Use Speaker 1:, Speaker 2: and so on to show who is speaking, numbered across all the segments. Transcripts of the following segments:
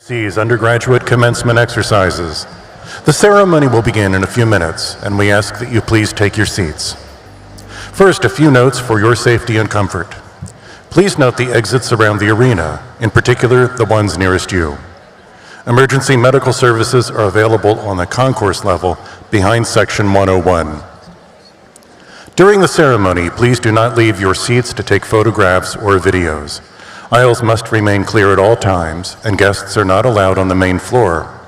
Speaker 1: UMBC's undergraduate commencement exercises. The ceremony will begin in a few minutes, and we ask that you please take your seats. First, a few notes for your safety and comfort. Please note the exits around the arena, in particular the ones nearest you. Emergency medical services are available on the concourse level behind section 101. During the ceremony, please do not leave your seats to take photographs or videos. Aisles must remain clear at all times, and guests are not allowed on the main floor.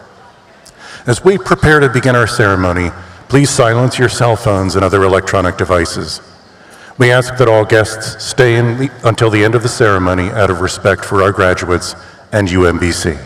Speaker 1: As we prepare to begin our ceremony, please silence your cell phones and other electronic devices. We ask that all guests stay until the end of the ceremony out of respect for our graduates and UMBC.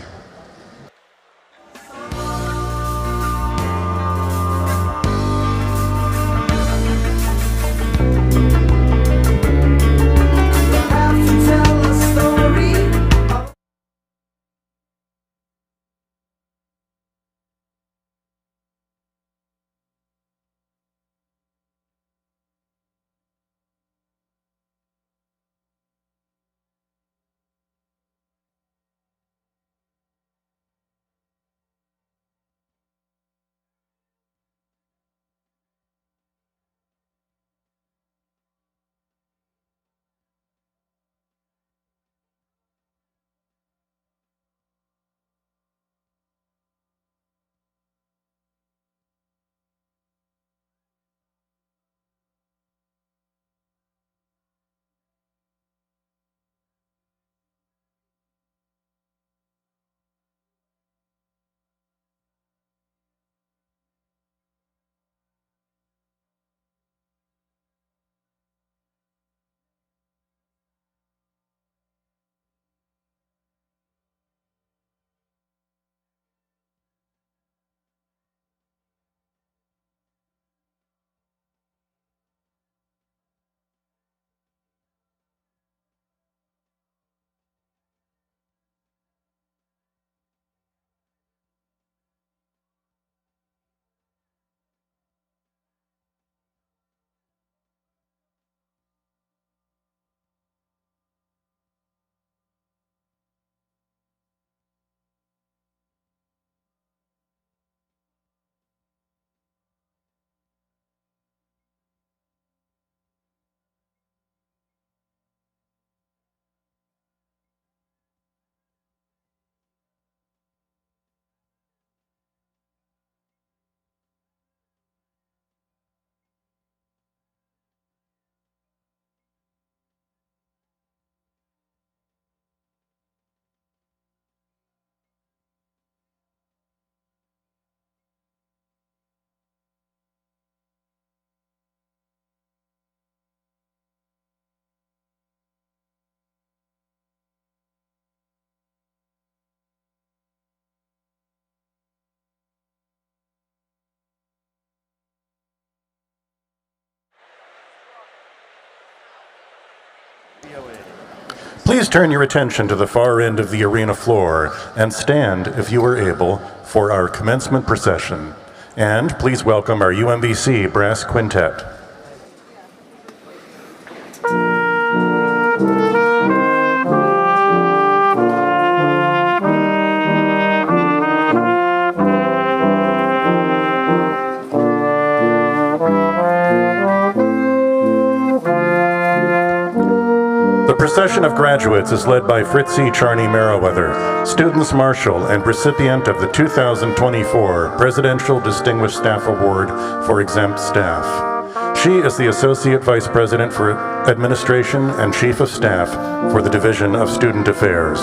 Speaker 1: Please turn your attention to the far end of the arena floor and stand, if you are able, for our commencement procession. And please welcome our UMBC Brass Quintet. The procession of graduates is led by Fritzy Charney Merriweather, Students Marshal and recipient of the 2024 Presidential Distinguished Staff Award for Exempt Staff. She is the Associate Vice President for Administration and Chief of Staff for the Division of Student Affairs.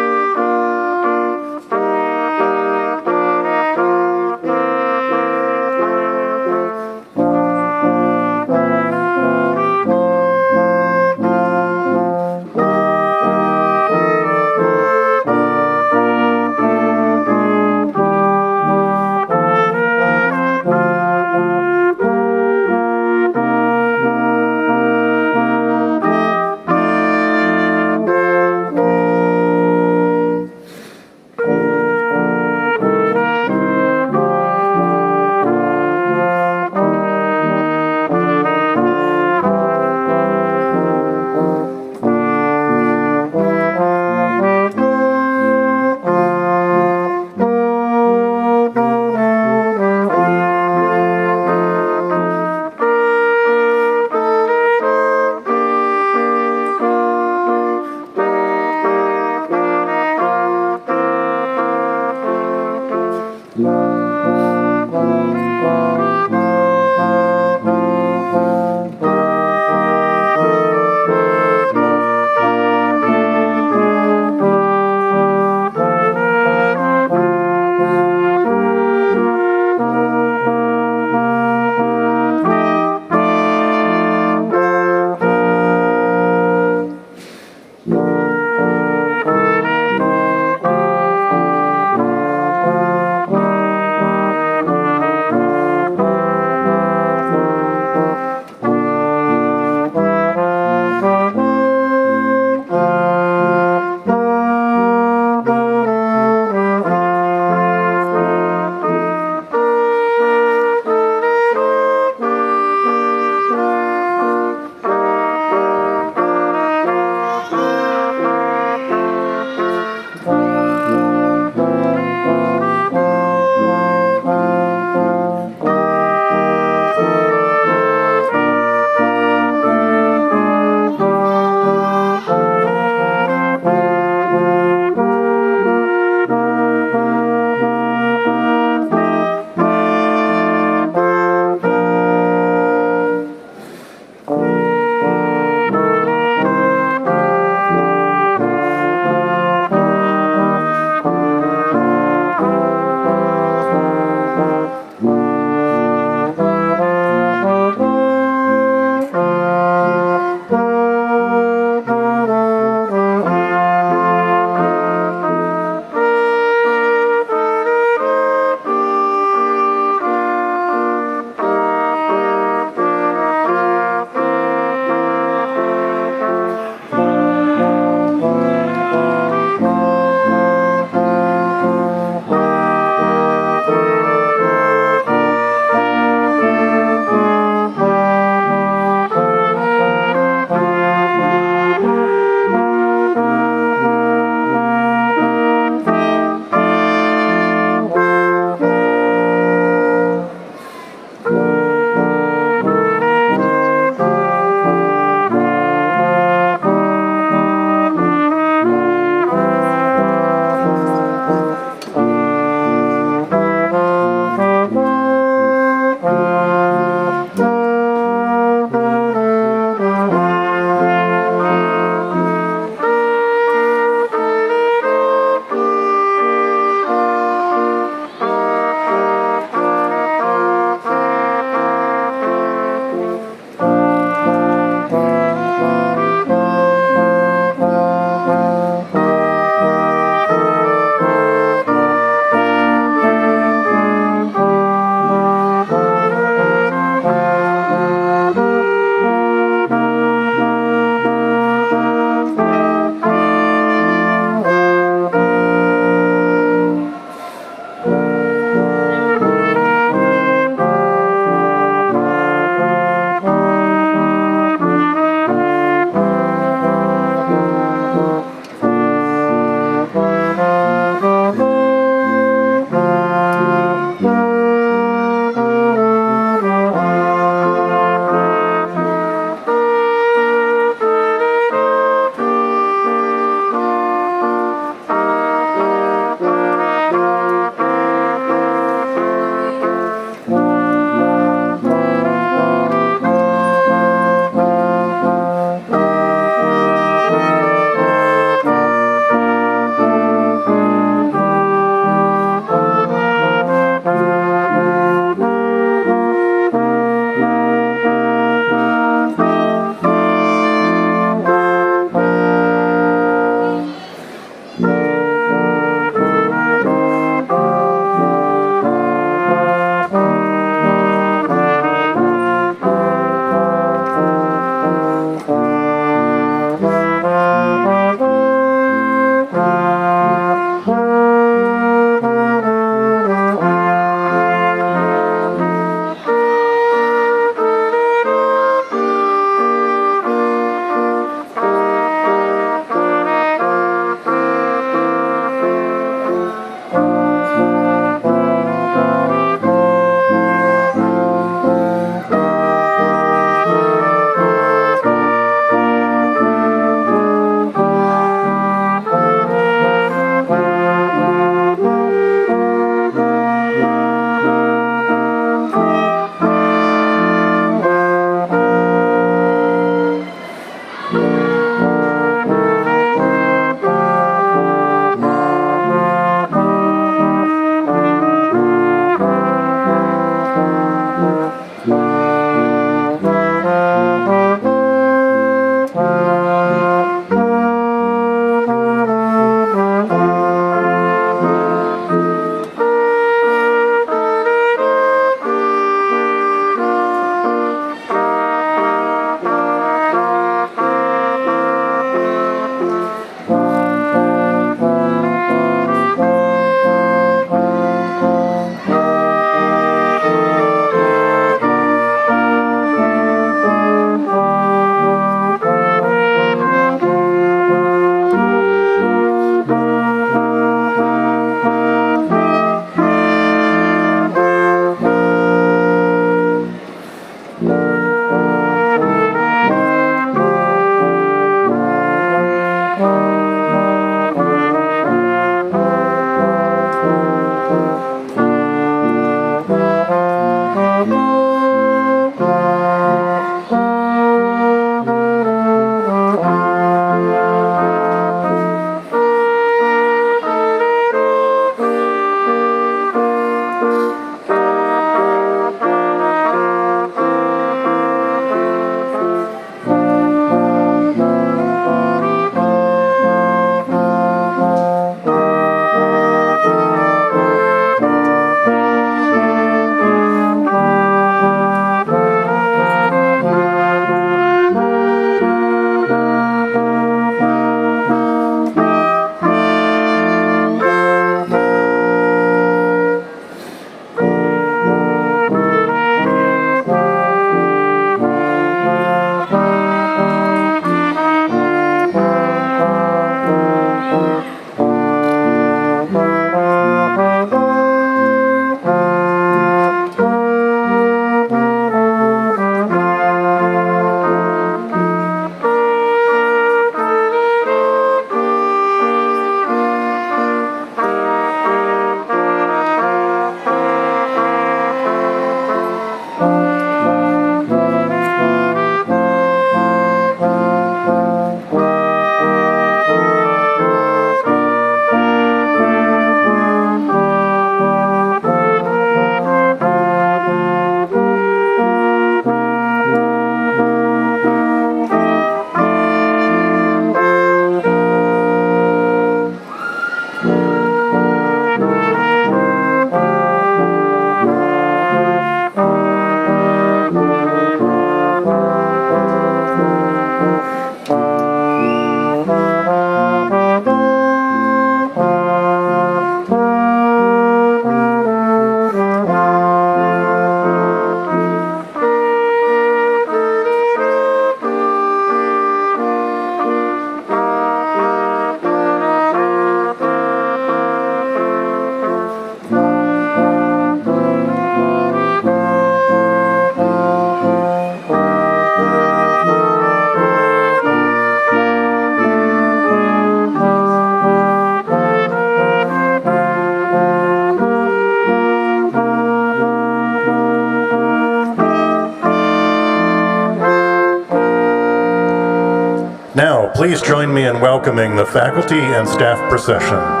Speaker 1: Now, please join me in welcoming the faculty and staff procession.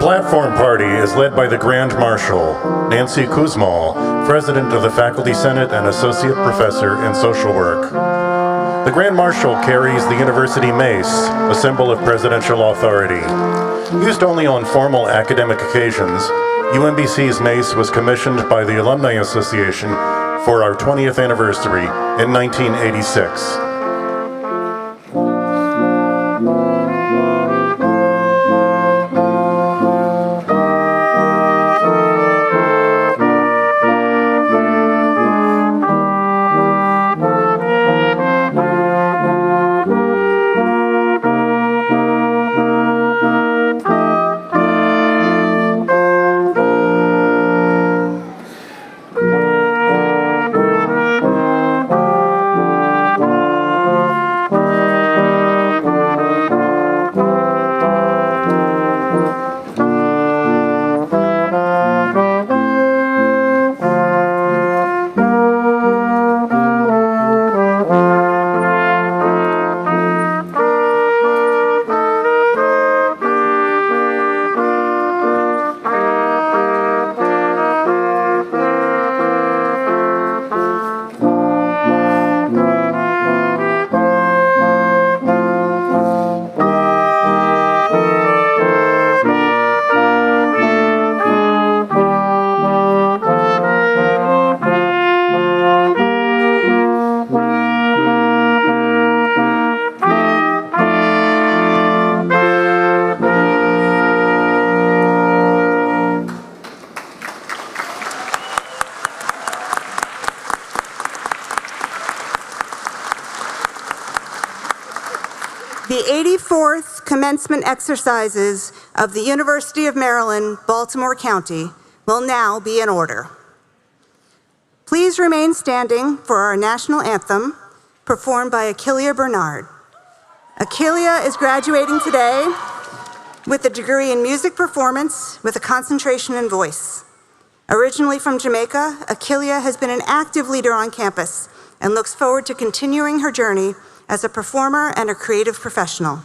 Speaker 1: Platform Party is led by the Grand Marshal, Nancy Kuzmal, President of the Faculty Senate and Associate Professor in Social Work. The Grand Marshal carries the University Mace, a symbol of presidential authority. Used only on formal academic occasions, UMBC's Mace was commissioned by the Alumni Association for our 20th anniversary in 1986.
Speaker 2: The 84th commencement exercises of the University of Maryland, Baltimore County will now be in order. Please remain standing for our national anthem, performed by Akelia Bernard. Akelia is graduating today with a degree in music performance with a concentration in voice. Originally from Jamaica, Akelia has been an active leader on campus and looks forward to continuing her journey as a performer and a creative professional.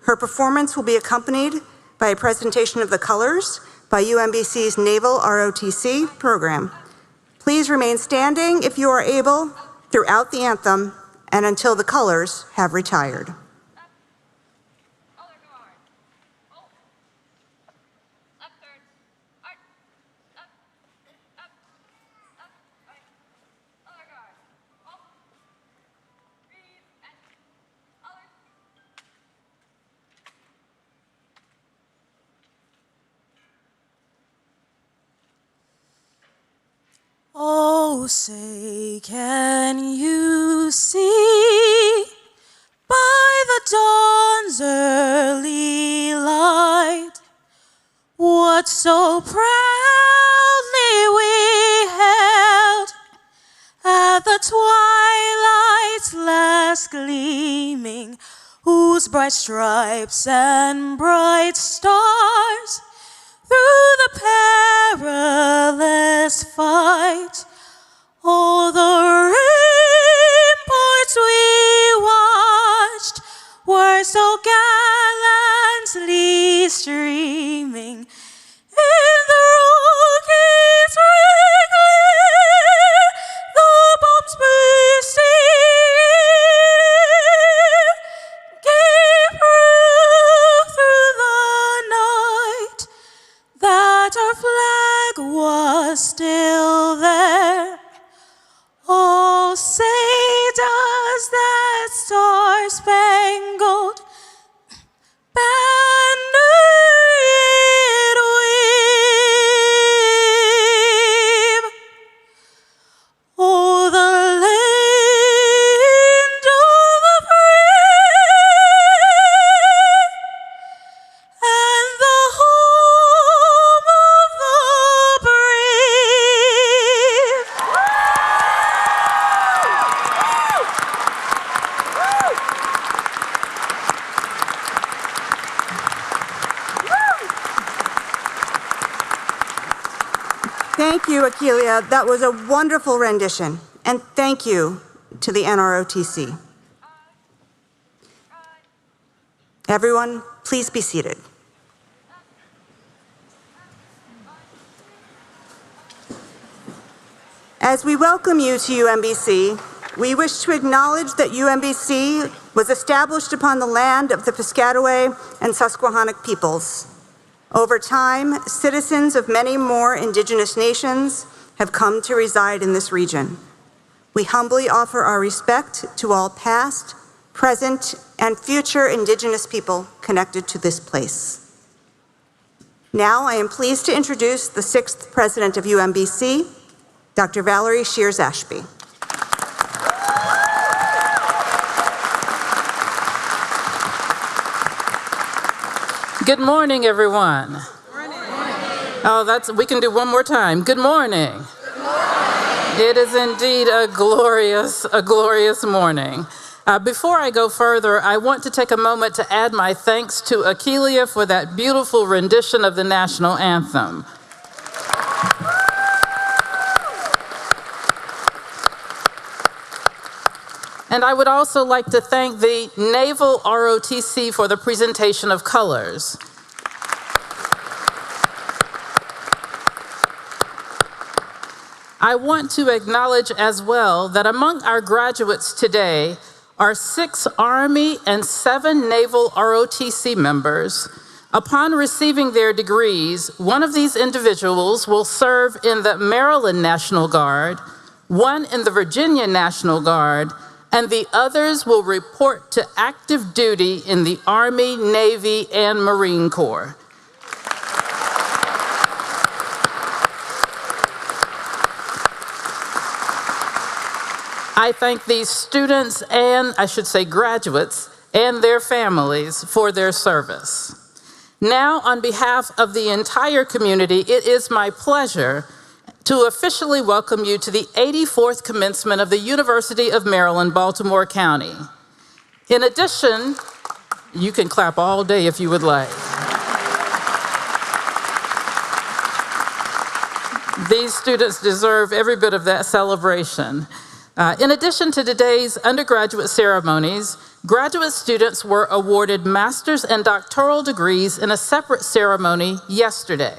Speaker 2: Her performance will be accompanied by a presentation of the colors by UMBC's Naval ROTC program. Please remain standing if you are able throughout the anthem and until the colors have retired.
Speaker 3: Oh, say, can you see by the dawn's early light what so proudly we held at the twilight's last gleaming, whose bright stripes and bright stars through the perilous fight, all the ramparts we watched were so gallantly streaming in the rocket's ring glare, the bombs bursting gave proof through the night that our flag was still there. Oh, say does that star-spangled banner yet wave? Oh, the land of the brave and the home of the brave.
Speaker 2: Thank you, Akelia. That was a wonderful rendition. And thank you to the NROTC. Everyone, please be seated. As we welcome you to UMBC, We wish to acknowledge that UMBC was established upon the land of the Piscataway and Susquehannock peoples. Over time, citizens of many more indigenous nations have come to reside in this region. We humbly offer our respect to all past, present, and future indigenous people connected to this place. Now I am pleased to introduce the 6th president of UMBC, Dr. Valerie Shears-Ashby.
Speaker 4: Good morning, everyone.
Speaker 2: Good morning.
Speaker 4: Oh, we can do one more time. Good morning.
Speaker 2: Good morning.
Speaker 4: It is indeed a glorious morning. Before I go further, I want to take a moment to add my thanks to Akeelia for that beautiful rendition of the national anthem. And I would also like to thank the Naval ROTC for the presentation of colors. I want to acknowledge as well that among our graduates today are 6 Army and 7 Naval ROTC members. Upon receiving their degrees, one of these individuals will serve in the Maryland National Guard, one in the Virginia National Guard, and the others will report to active duty in the Army, Navy, and Marine Corps. I thank these students and, I should say, graduates and their families for their service. Now, on behalf of the entire community, it is my pleasure to officially welcome you to the 84th commencement of the University of Maryland, Baltimore County. In addition, you can clap all day if you would like. These students deserve every bit of that celebration. In addition to today's undergraduate ceremonies, graduate students were awarded master's and doctoral degrees in a separate ceremony yesterday.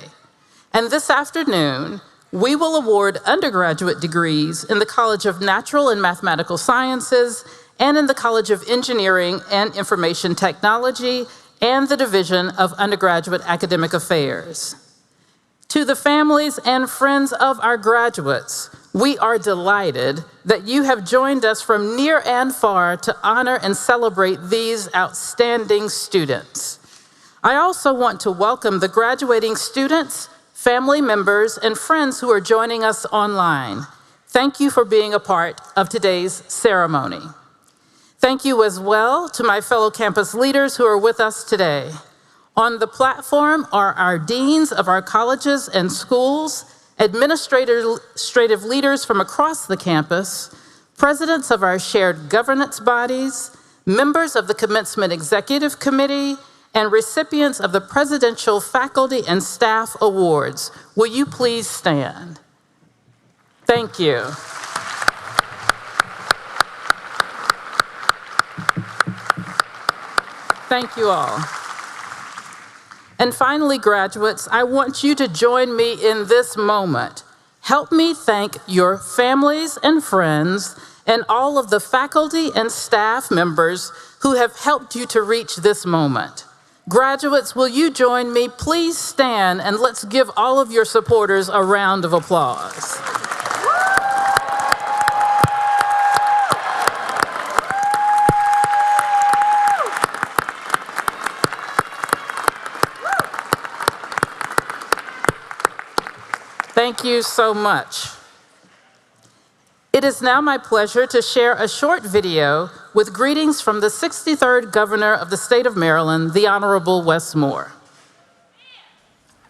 Speaker 4: And this afternoon, we will award undergraduate degrees in the College of Natural and Mathematical Sciences and in the College of Engineering and Information Technology and the Division of Undergraduate Academic Affairs. To the families and friends of our graduates, we are delighted that you have joined us from near and far to honor and celebrate these outstanding students. I also want to welcome the graduating students, family members, and friends who are joining us online. Thank you for being a part of today's ceremony. Thank you as well to my fellow campus leaders who are with us today. On the platform are our deans of our colleges and schools, administrative leaders from across the campus, presidents of our shared governance bodies, members of the Commencement Executive Committee, and recipients of the Presidential Faculty and Staff Awards. Will you please stand? Thank you. Thank you all. And finally, graduates, I want you to join me in this moment. Help me thank your families and friends and all of the faculty and staff members who have helped you to reach this moment. Graduates, will you join me? Please stand and let's give all of your supporters a round of applause. Thank you so much. It is now my pleasure to share a short video with greetings from the 63rd Governor of the State of Maryland, the Honorable Wes Moore.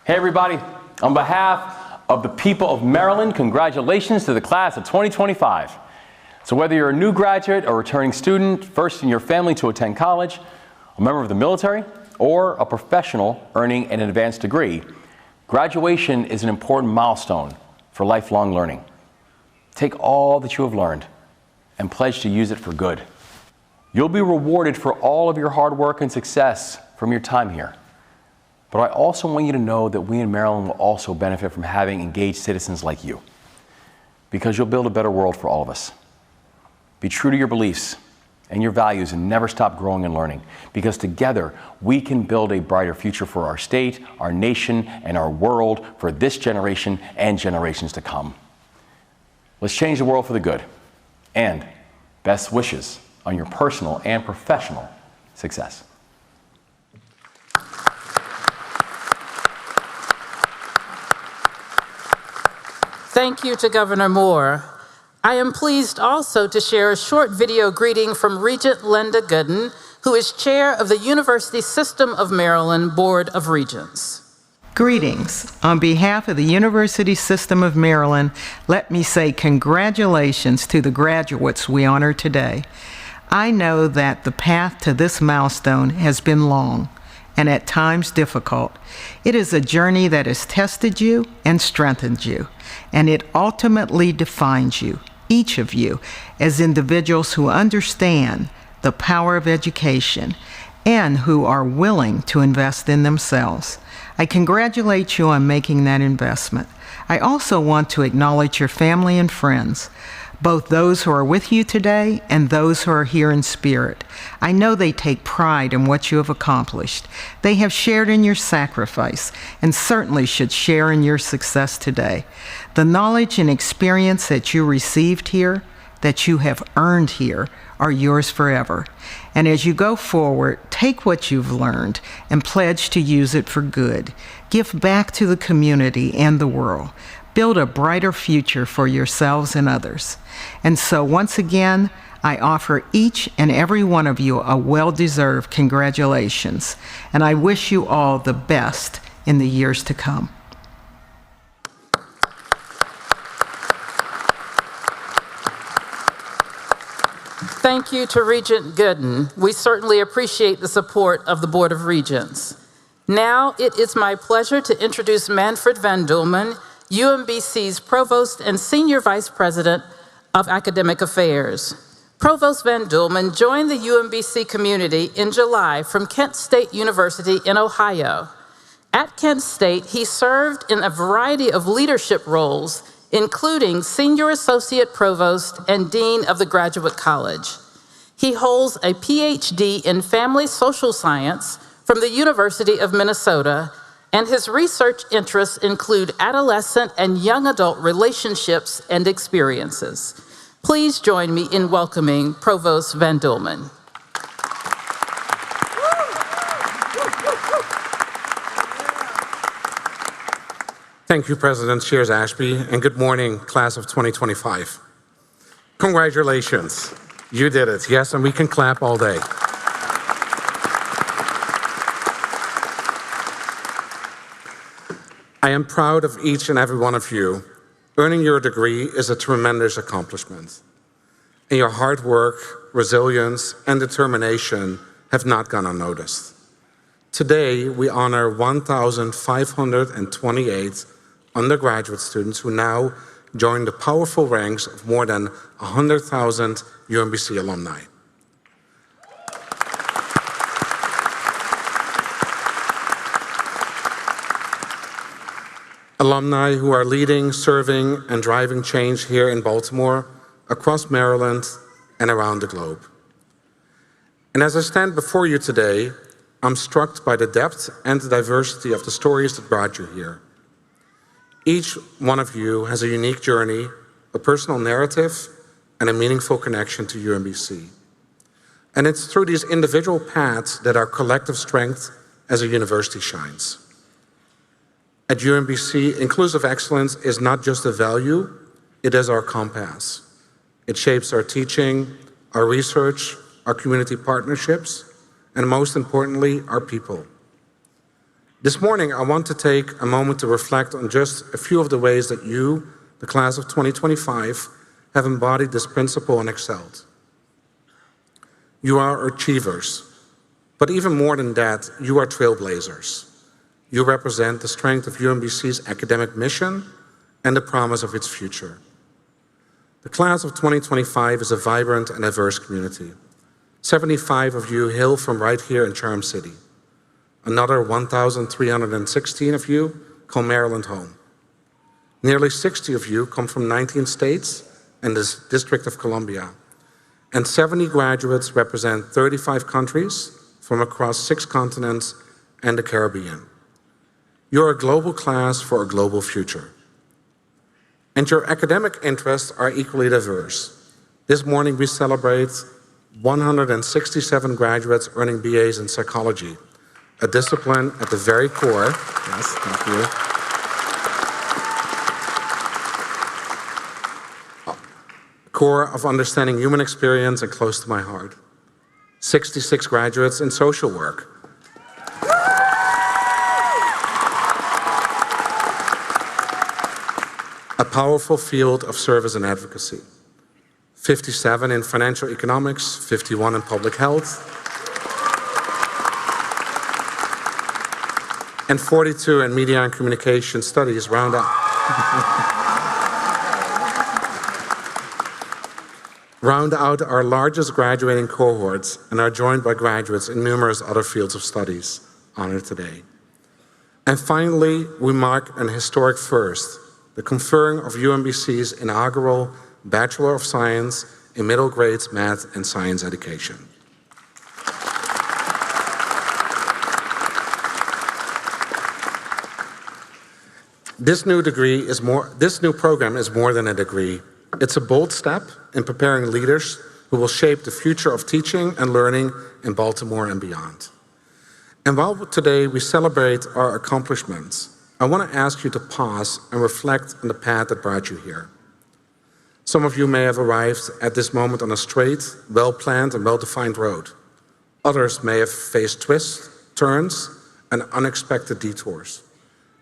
Speaker 5: Hey everybody, on behalf of the people of Maryland, congratulations to the class of 2025. So whether you're a new graduate or returning student, first in your family to attend college, a member of the military, or a professional earning an advanced degree, graduation is an important milestone for lifelong learning. Take all that you have learned and pledge to use it for good. You'll be rewarded for all of your hard work and success from your time here. But I also want you to know that we in Maryland will also benefit from having engaged citizens like you, because you'll build a better world for all of us. Be true to your beliefs and your values and never stop growing and learning, because together we can build a brighter future for our state, our nation, and our world for this generation and generations to come. Let's change the world for the good, and best wishes on your personal and professional success.
Speaker 4: Thank you to Governor Moore. I am pleased also to share a short video greeting from Regent Linda Gooden, who is chair of the University System of Maryland Board of Regents.
Speaker 6: Greetings. On behalf of the University System of Maryland, let me say congratulations to the graduates we honor today. I know that the path to this milestone has been long and at times difficult. It is a journey that has tested you and strengthened you, and it ultimately defines you, each of you, as individuals who understand the power of education and who are willing to invest in themselves. I congratulate you on making that investment. I also want to acknowledge your family and friends, both those who are with you today and those who are here in spirit. I know they take pride in what you have accomplished. They have shared in your sacrifice and certainly should share in your success today. The knowledge and experience that you received here, that you have earned here, are yours forever. And as you go forward, take what you've learned and pledge to use it for good. Give back to the community and the world. Build a brighter future for yourselves and others. And so once again, I offer each and every one of you a well-deserved congratulations, and I wish you all the best in the years to come.
Speaker 4: Thank you to Regent Gooden. We certainly appreciate the support of the Board of Regents. Now it is my pleasure to introduce Manfred Van Doelman, UMBC's Provost and Senior Vice President of Academic Affairs. Provost Van Doelman joined the UMBC community in July from Kent State University in Ohio. At Kent State, he served in a variety of leadership roles, including Senior Associate Provost and Dean of the Graduate College. He holds a PhD in Family Social Science from the University of Minnesota, and his research interests include adolescent and young adult relationships and experiences. Please join me in welcoming Provost Van Doelman.
Speaker 7: Thank you, President Shears Ashby, and good morning, class of 2025. Congratulations, you did it. Yes, and we can clap all day. I am proud of each and every one of you. Earning your degree is a tremendous accomplishment, and your hard work, resilience, and determination have not gone unnoticed. Today, we honor 1,528 undergraduate students who now join the powerful ranks of more than 100,000 UMBC alumni. Alumni who are leading, serving, and driving change here in Baltimore, across Maryland, and around the globe. And as I stand before you today, I'm struck by the depth and the diversity of the stories that brought you here. Each one of you has a unique journey, a personal narrative, and a meaningful connection to UMBC. And it's through these individual paths that our collective strength as a university shines. At UMBC, inclusive excellence is not just a value, it is our compass. It shapes our teaching, our research, our community partnerships, and most importantly, our people. This morning, I want to take a moment to reflect on just a few of the ways that you, the class of 2025, have embodied this principle and excelled. You are achievers, but even more than that, you are trailblazers. You represent the strength of UMBC's academic mission and the promise of its future. The class of 2025 is a vibrant and diverse community. 75 of you hail from right here in Charm City. Another 1,316 of you call Maryland home. Nearly 60 of you come from 19 states and the District of Columbia. and 70 graduates represent 35 countries from across 6 continents and the Caribbean. You're a global class for a global future. And your academic interests are equally diverse. This morning we celebrate 167 graduates earning BAs in psychology, a discipline at the very core, yes, thank you, core of understanding human experience and close to my heart. 66 graduates in social work. A powerful field of service and advocacy. 57 in financial economics, 51 in public health, and 42 in media and communication studies round out. Round out our largest graduating cohorts and are joined by graduates in numerous other fields of studies honored today. And finally, we mark an historic first, the conferring of UMBC's inaugural Bachelor of Science in Middle Grades Math and Science Education. This new program is more than a degree. It's a bold step in preparing leaders who will shape the future of teaching and learning in Baltimore and beyond. And while today we celebrate our accomplishments, I want to ask you to pause and reflect on the path that brought you here. Some of you may have arrived at this moment on a straight, well-planned and well-defined road. Others may have faced twists, turns, and unexpected detours.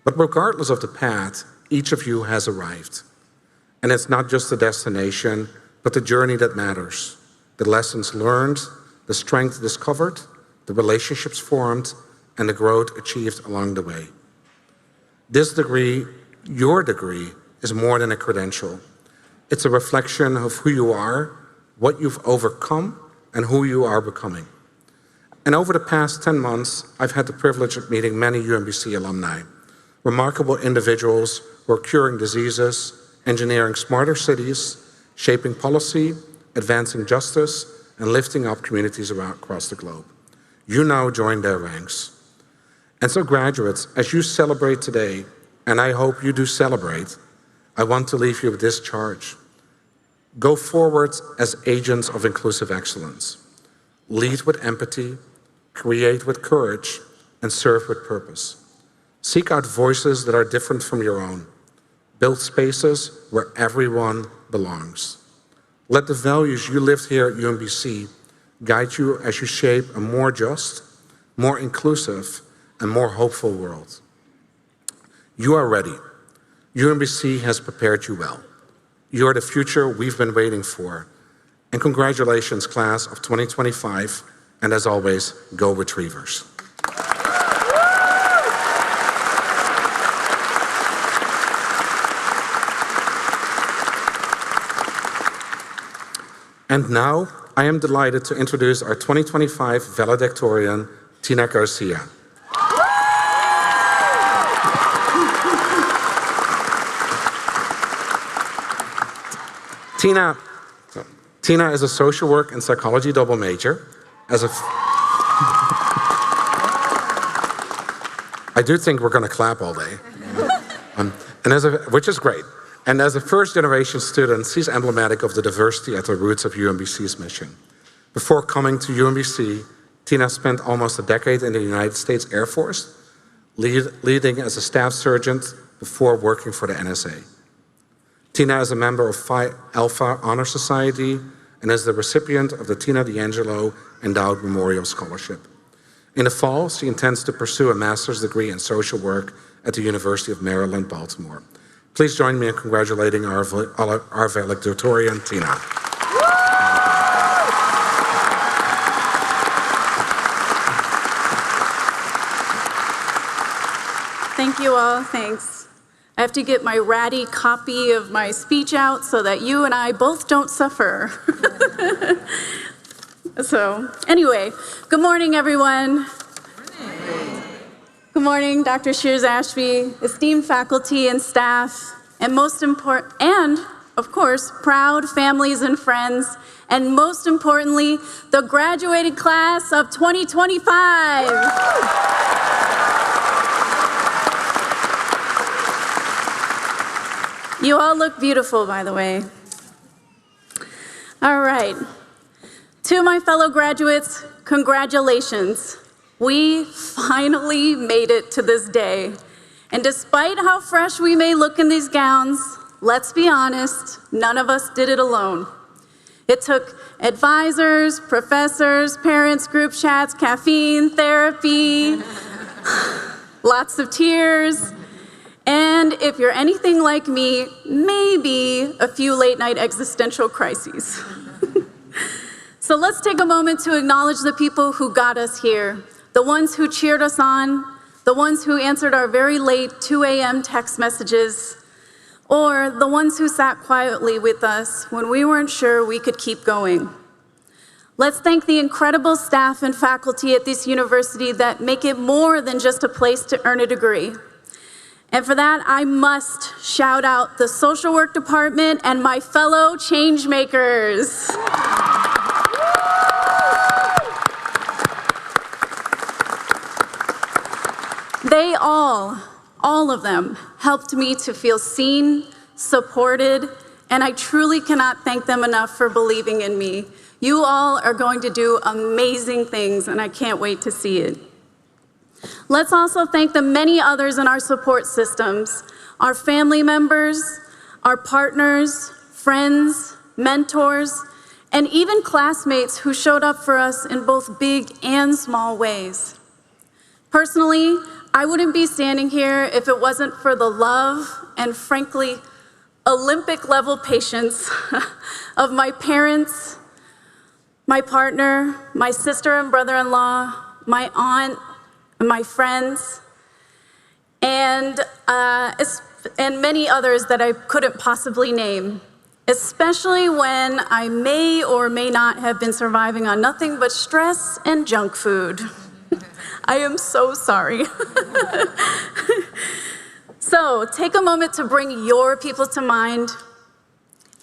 Speaker 7: But regardless of the path, each of you has arrived. And it's not just the destination, but the journey that matters. The lessons learned, the strength discovered, the relationships formed, and the growth achieved along the way. This degree, your degree, is more than a credential. It's a reflection of who you are, what you've overcome, and who you are becoming. And over the past 10 months, I've had the privilege of meeting many UMBC alumni, remarkable individuals who are curing diseases, engineering smarter cities, shaping policy, advancing justice, and lifting up communities across the globe. You now join their ranks. And so graduates, as you celebrate today, and I hope you do celebrate, I want to leave you with this charge. Go forward as agents of inclusive excellence. Lead with empathy, create with courage, and serve with purpose. Seek out voices that are different from your own. Build spaces where everyone belongs. Let the values you lived here at UMBC guide you as you shape a more just, more inclusive, and more hopeful world. You are ready. UMBC has prepared you well. You are the future we've been waiting for. And congratulations, class of 2025. And as always, go Retrievers. And now, I am delighted to introduce our 2025 Valedictorian, Tina Garcia. Tina is a social work and psychology double major. I do think we're going to clap all day, which is great. And as a first-generation student, she's emblematic of the diversity at the roots of UMBC's mission. Before coming to UMBC, Tina spent almost a decade in the United States Air Force, leading as a staff sergeant before working for the NSA. Tina is a member of Phi Alpha Honor Society and is the recipient of the Tina D'Angelo Endowed Memorial Scholarship. In the fall, she intends to pursue a master's degree in social work at the University of Maryland, Baltimore. Please join me in congratulating our valedictorian, Tina.
Speaker 3: Thank you all, thanks. I have to get my ratty copy of my speech out so that you and I both don't suffer. So, anyway, good morning, everyone. Good morning, Dr. Shears Ashby, esteemed faculty and staff, and most important, and of course, proud families and friends, and most importantly, the graduating class of 2025. You all look beautiful, by the way. All right. To my fellow graduates, congratulations. We finally made it to this day. And despite how fresh we may look in these gowns, let's be honest, none of us did it alone. It took advisors, professors, parents, group chats, caffeine, therapy, lots of tears, and if you're anything like me, maybe a few late-night existential crises. So let's take a moment to acknowledge the people who got us here, the ones who cheered us on, the ones who answered our very late 2 a.m. text messages, or the ones who sat quietly with us when we weren't sure we could keep going. Let's thank the incredible staff and faculty at this university that make it more than just a place to earn a degree. And for that, I must shout out the social work department and my fellow change makers. They all of them, helped me to feel seen, supported, and I truly cannot thank them enough for believing in me. You all are going to do amazing things, and I can't wait to see it. Let's also thank the many others in our support systems, our family members, our partners, friends, mentors, and even classmates who showed up for us in both big and small ways. Personally, I wouldn't be standing here if it wasn't for the love and, frankly, Olympic-level patience of my parents, my partner, my sister and brother-in-law, my aunt, and my friends, and many others that I couldn't possibly name, especially when I may or may not have been surviving on nothing but stress and junk food. I am so sorry. So take a moment to bring your people to mind,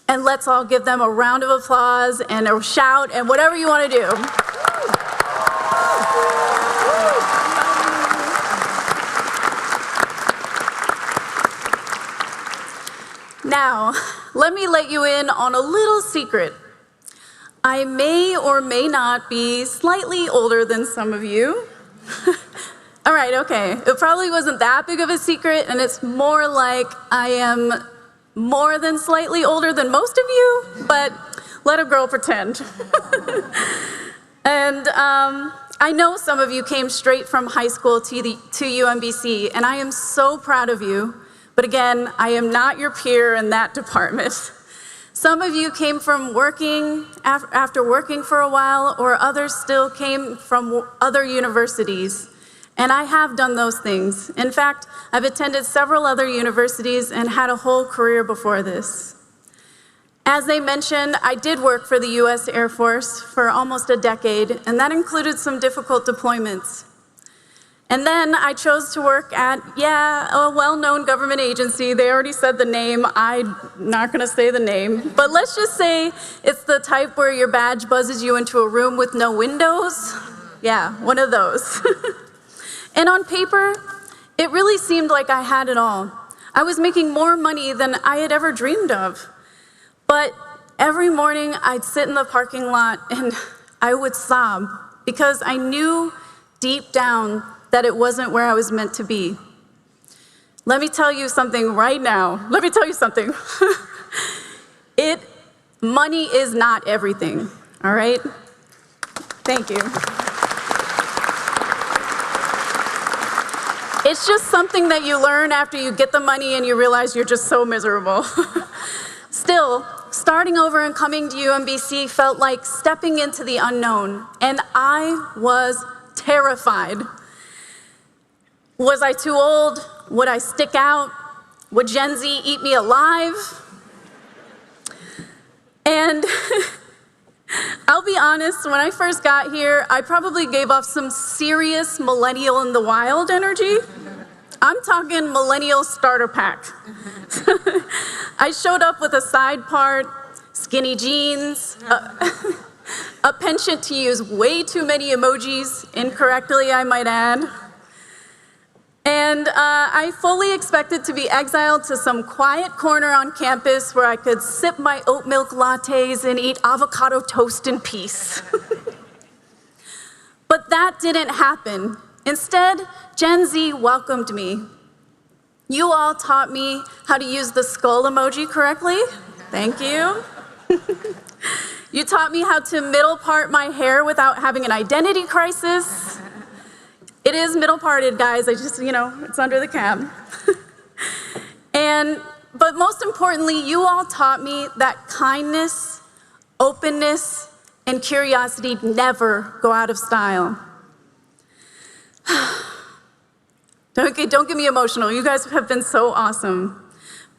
Speaker 3: and let's all give them a round of applause and a shout and whatever you want to do. Now, let me let you in on a little secret. I may or may not be slightly older than some of you. All right, okay. It probably wasn't that big of a secret, and it's more like I am more than slightly older than most of you, but let a girl pretend. And I know some of you came straight from high school to UMBC, and I am so proud of you. But again, I am not your peer in that department. Some of you came from working, after working for a while, or others still came from other universities. And I have done those things. In fact, I've attended several other universities and had a whole career before this. As they mentioned, I did work for the US Air Force for almost a decade, and that included some difficult deployments. And then I chose to work at, a well-known government agency. They already said the name. I'm not going to say the name. But let's just say it's the type where your badge buzzes you into a room with no windows. Yeah, one of those. And on paper, it really seemed like I had it all. I was making more money than I had ever dreamed of. But every morning, I'd sit in the parking lot and I would sob because I knew deep down that it wasn't where I was meant to be. Let me tell you something right now. Let me tell you something. Money is not everything, all right? Thank you. It's just something that you learn after you get the money and you realize you're just so miserable. Still, starting over and coming to UMBC felt like stepping into the unknown, and I was terrified. Was I too old? Would I stick out? Would Gen Z eat me alive? And I'll be honest, when I first got here, I probably gave off some serious millennial in the wild energy. I'm talking millennial starter pack. I showed up with a side part, skinny jeans, a penchant to use way too many emojis, incorrectly I might add. And I fully expected to be exiled to some quiet corner on campus where I could sip my oat milk lattes and eat avocado toast in peace. But that didn't happen. Instead, Gen Z welcomed me. You all taught me how to use the skull emoji correctly. Thank you. You taught me how to middle part my hair without having an identity crisis. It is middle parted, guys. I just, it's under the cap. But most importantly, you all taught me that kindness, openness, and curiosity never go out of style. Don't get me emotional. You guys have been so awesome.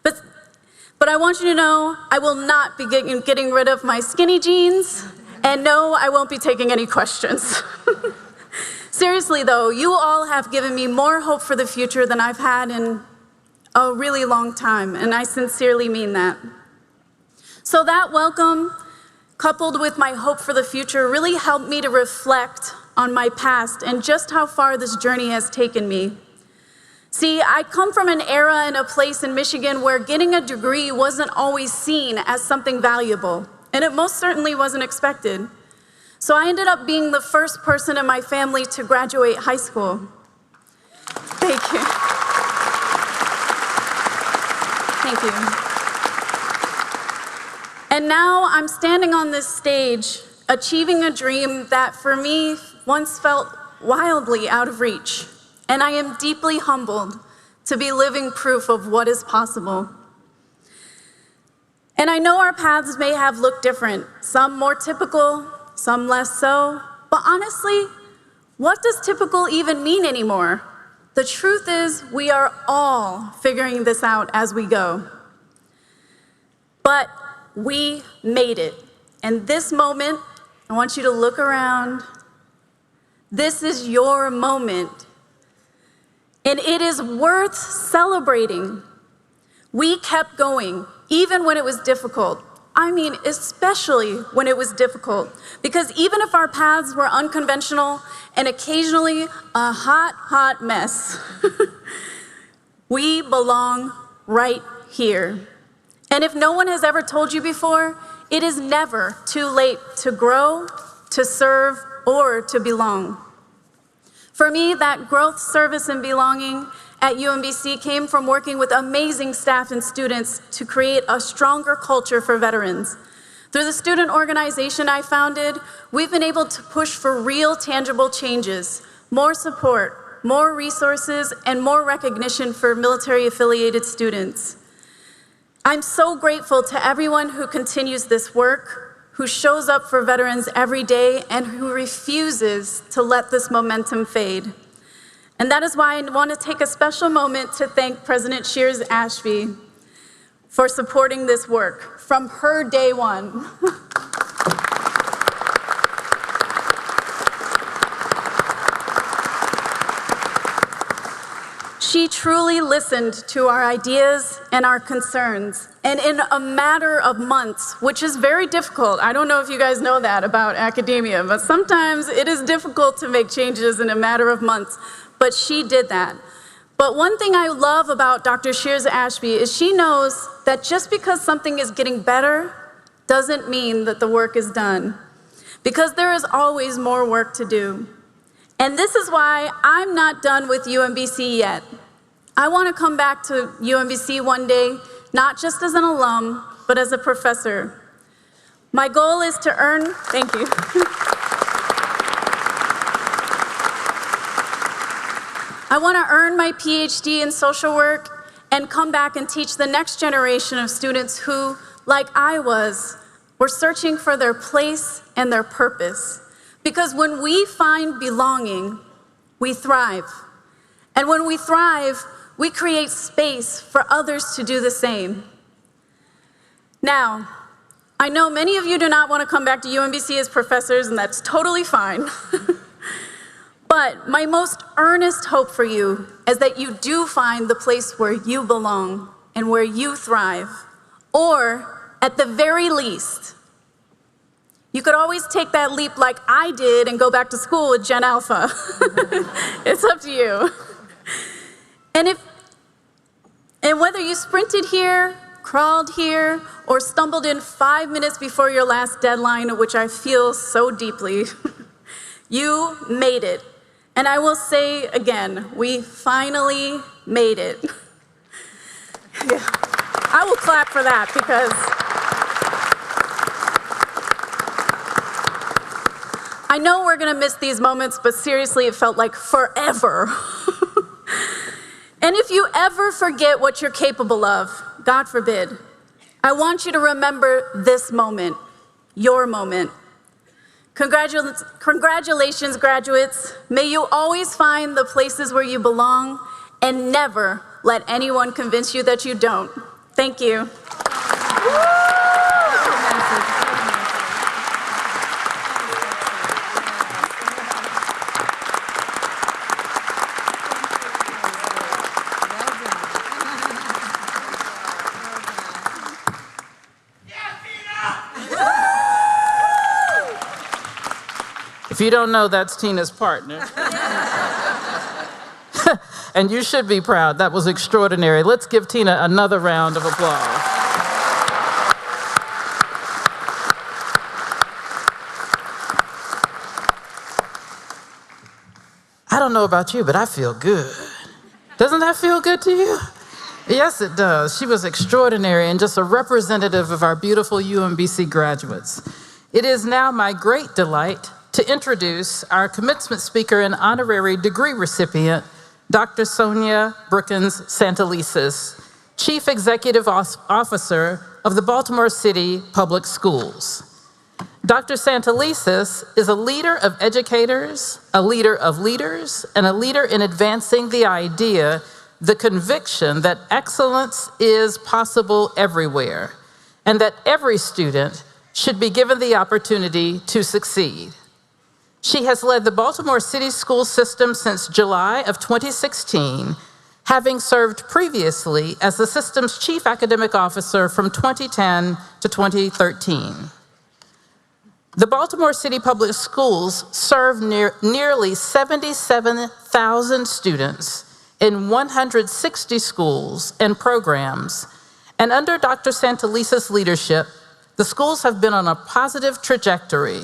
Speaker 3: But I want you to know I will not be getting rid of my skinny jeans, and no, I won't be taking any questions. Seriously though, you all have given me more hope for the future than I've had in a really long time, and I sincerely mean that. So that welcome, coupled with my hope for the future, really helped me to reflect on my past and just how far this journey has taken me. See, I come from an era and a place in Michigan where getting a degree wasn't always seen as something valuable, and it most certainly wasn't expected. So I ended up being the first person in my family to graduate high school. Thank you. Thank you. And now I'm standing on this stage, achieving a dream that for me once felt wildly out of reach. And I am deeply humbled to be living proof of what is possible. And I know our paths may have looked different, some more typical, some less so, but honestly, what does typical even mean anymore? The truth is, we are all figuring this out as we go. But we made it. And this moment, I want you to look around. This is your moment. And it is worth celebrating. We kept going, even when it was difficult. I mean, especially when it was difficult. Because even if our paths were unconventional and occasionally a hot, hot mess, we belong right here. And if no one has ever told you before, it is never too late to grow, to serve, or to belong. For me, that growth, service, and belonging at UMBC came from working with amazing staff and students to create a stronger culture for veterans. Through the student organization I founded, we've been able to push for real, tangible changes, more support, more resources, and more recognition for military-affiliated students. I'm so grateful to everyone who continues this work, who shows up for veterans every day, and who refuses to let this momentum fade. And that is why I want to take a special moment to thank President Shears Ashby for supporting this work from her day one. She truly listened to our ideas and our concerns, and in a matter of months, which is very difficult. I don't know if you guys know that about academia, but sometimes it is difficult to make changes in a matter of months, but she did that. But one thing I love about Dr. Shears Ashby is she knows that just because something is getting better doesn't mean that the work is done, because there is always more work to do. And this is why I'm not done with UMBC yet. I want to come back to UMBC one day, not just as an alum, but as a professor. My goal is to earn, thank you. I want to earn my PhD in social work and come back and teach the next generation of students who, like I was, were searching for their place and their purpose. Because when we find belonging, we thrive. And when we thrive, we create space for others to do the same. Now, I know many of you do not want to come back to UMBC as professors, and that's totally fine. But my most earnest hope for you is that you do find the place where you belong and where you thrive, Or, at the very least, you could always take that leap like I did and go back to school with Gen Alpha. It's up to you. And whether you sprinted here, crawled here, or stumbled in 5 minutes before your last deadline, which I feel so deeply, you made it. And I will say again, we finally made it. Yeah. I will clap for that because I know we're gonna miss these moments, but seriously, it felt like forever. And if you ever forget what you're capable of, God forbid, I want you to remember this moment, your moment. Congratulations, graduates. May you always find the places where you belong and never let anyone convince you that you don't. Thank you.
Speaker 4: If you don't know, that's Tina's partner. And you should be proud. That was extraordinary. Let's give Tina another round of applause. I don't know about you, but I feel good. Doesn't that feel good to you? Yes, it does. She was extraordinary and just a representative of our beautiful UMBC graduates. It is now my great delight to introduce our commencement speaker and honorary degree recipient, Dr. Sonia Brookins Santelises, Chief Executive Officer of the Baltimore City Public Schools. Dr. Santelises is a leader of educators, a leader of leaders, and a leader in advancing the idea, the conviction that excellence is possible everywhere, and that every student should be given the opportunity to succeed. She has led the Baltimore City school system since July of 2016, having served previously as the system's chief academic officer from 2010 to 2013. The Baltimore City Public Schools serve nearly 77,000 students in 160 schools and programs, and under Dr. Santelises' leadership, the schools have been on a positive trajectory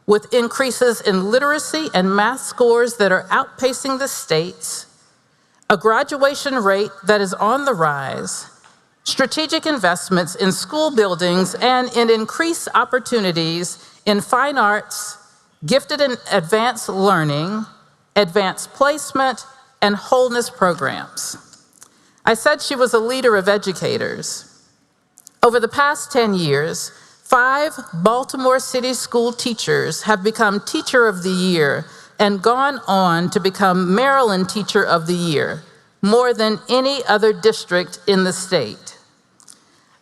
Speaker 4: with increases in literacy and math scores that are outpacing the state's, a graduation rate that is on the rise, strategic investments in school buildings, and in increased opportunities in fine arts, gifted and advanced learning, advanced placement, and wholeness programs. I said she was a leader of educators. Over the past 10 years, 5 Baltimore City school teachers have become Teacher of the Year and gone on to become Maryland Teacher of the Year, more than any other district in the state.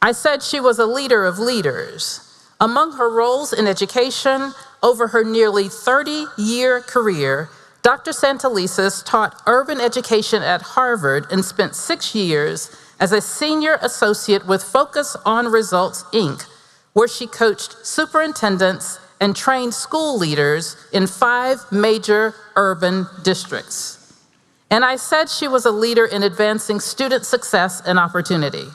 Speaker 4: I said she was a leader of leaders. Among her roles in education, over her nearly 30-year career, Dr. Santelises taught urban education at Harvard and spent 6 years as a senior associate with Focus on Results, Inc., where she coached superintendents and trained school leaders in 5 major urban districts. And I said she was a leader in advancing student success and opportunity.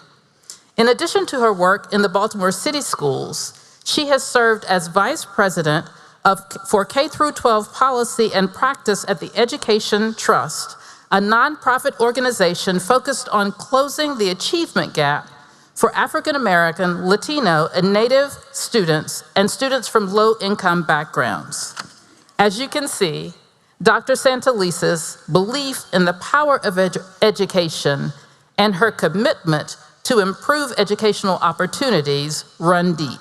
Speaker 4: In addition to her work in the Baltimore City Schools, she has served as Vice President for K-12 Policy and Practice at the Education Trust, a nonprofit organization focused on closing the achievement gap for African American, Latino, and Native students and students from low-income backgrounds. As you can see, Dr. Santelises' belief in the power of education and her commitment to improve educational opportunities run deep.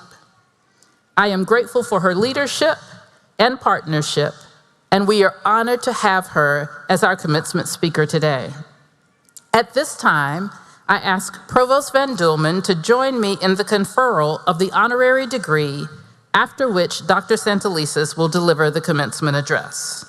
Speaker 4: I am grateful for her leadership and partnership, and we are honored to have her as our commencement speaker today. At this time, I ask Provost Van Dulman to join me in the conferral of the honorary degree, after which Dr. Santelises will deliver the commencement address.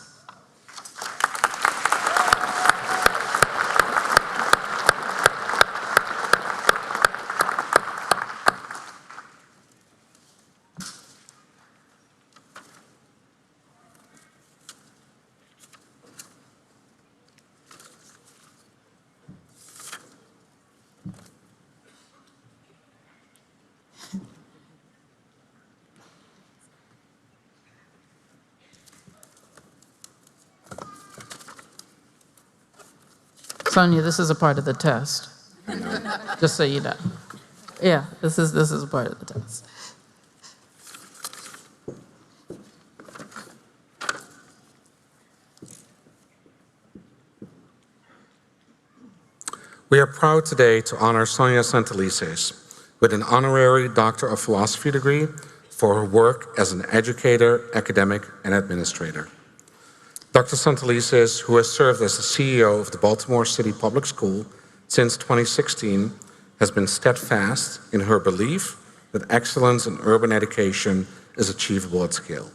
Speaker 4: Sonia, this is a part of the test. Just so you know. Yeah, this is a part of the test.
Speaker 7: We are proud today to honor Sonia Santelices with an honorary Doctor of Philosophy degree for her work as an educator, academic, and administrator. Dr. Santelices, who has served as the CEO of the Baltimore City Public School since 2016, has been steadfast in her belief that excellence in urban education is achievable at scale.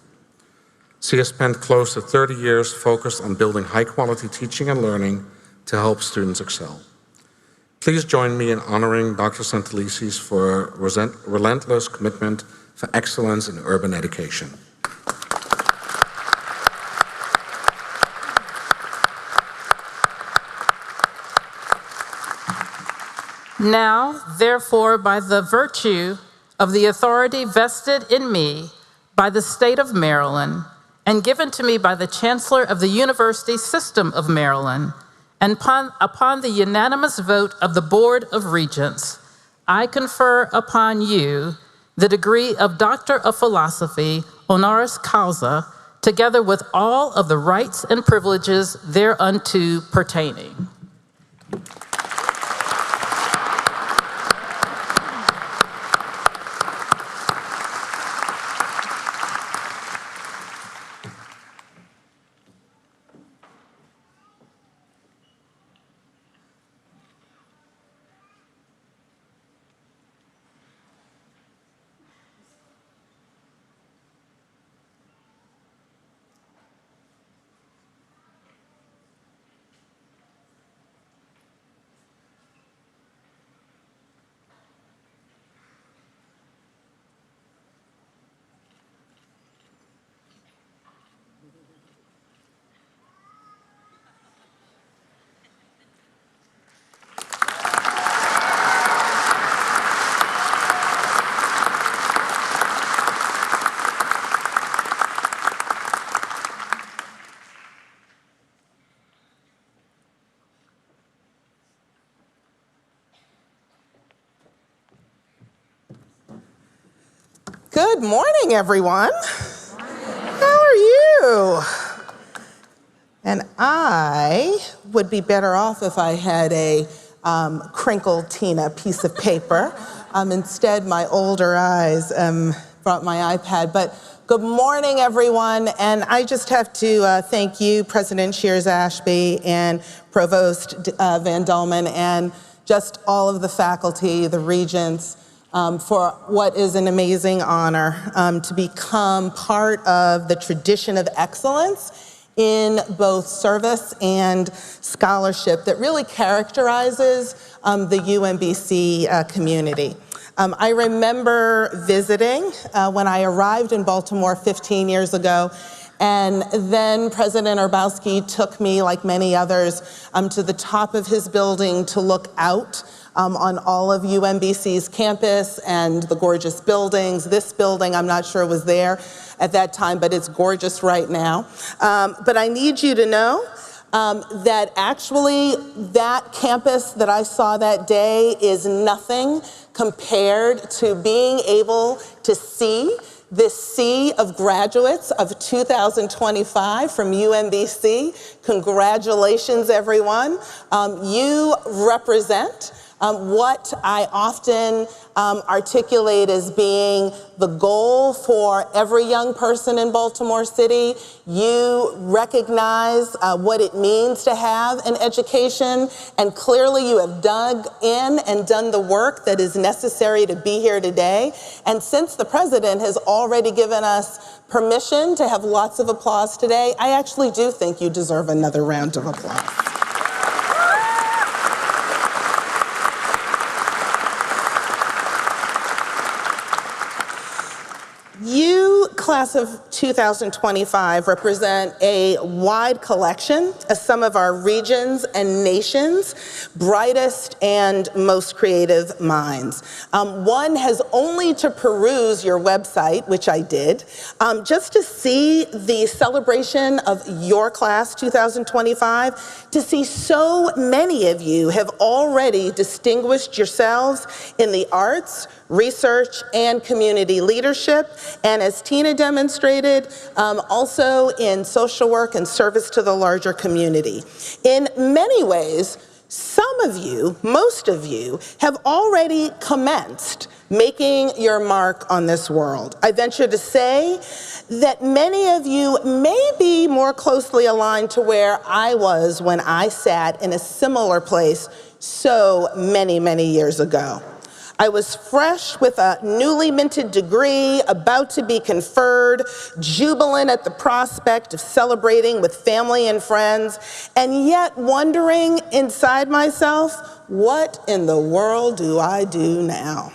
Speaker 7: She has spent close to 30 years focused on building high-quality teaching and learning to help students excel. Please join me in honoring Dr. Santelices for her relentless commitment for excellence in urban education.
Speaker 4: Now, therefore, by the virtue of the authority vested in me by the state of Maryland and given to me by the Chancellor of the University System of Maryland, and upon the unanimous vote of the Board of Regents, I confer upon you the degree of Doctor of Philosophy, honoris causa, together with all of the rights and privileges thereunto pertaining.
Speaker 8: Good morning, everyone. How are you? And I would be better off if I had a crinkled Tina piece of paper. Instead, my older eyes brought my iPad. But good morning, everyone. And I just have to thank you, President Shears-Ashby and Provost Van Dolman, and just all of the faculty, the regents, for what is an amazing honor to become part of the tradition of excellence in both service and scholarship that really characterizes the UMBC community. I remember visiting when I arrived in Baltimore 15 years ago, and then President Urbowski took me, like many others, to the top of his building to look out on all of UMBC's campus and the gorgeous buildings. This building, I'm not sure was there at that time, but it's gorgeous right now. But I need you to know that actually that campus that I saw that day is nothing compared to being able to see this sea of graduates of 2025 from UMBC. Congratulations, everyone. You represent what I often articulate as being the goal for every young person in Baltimore City. You recognize what it means to have an education, and clearly you have dug in and done the work that is necessary to be here today. And since the president has already given us permission to have lots of applause today, I actually do think you deserve another round of applause. You, class of 2025 represent a wide collection of some of our region's and nation's brightest and most creative minds. One has only to peruse your website, which I did, just to see the celebration of your class 2025, to see so many of you have already distinguished yourselves in the arts, research, and community leadership, and as Tina demonstrated, also in social work and service to the larger community. In many ways, some of you, most of you, have already commenced making your mark on this world. I venture to say that many of you may be more closely aligned to where I was when I sat in a similar place so many, many years ago. I was fresh with a newly minted degree, about to be conferred, jubilant at the prospect of celebrating with family and friends, and yet wondering inside myself, what in the world do I do now?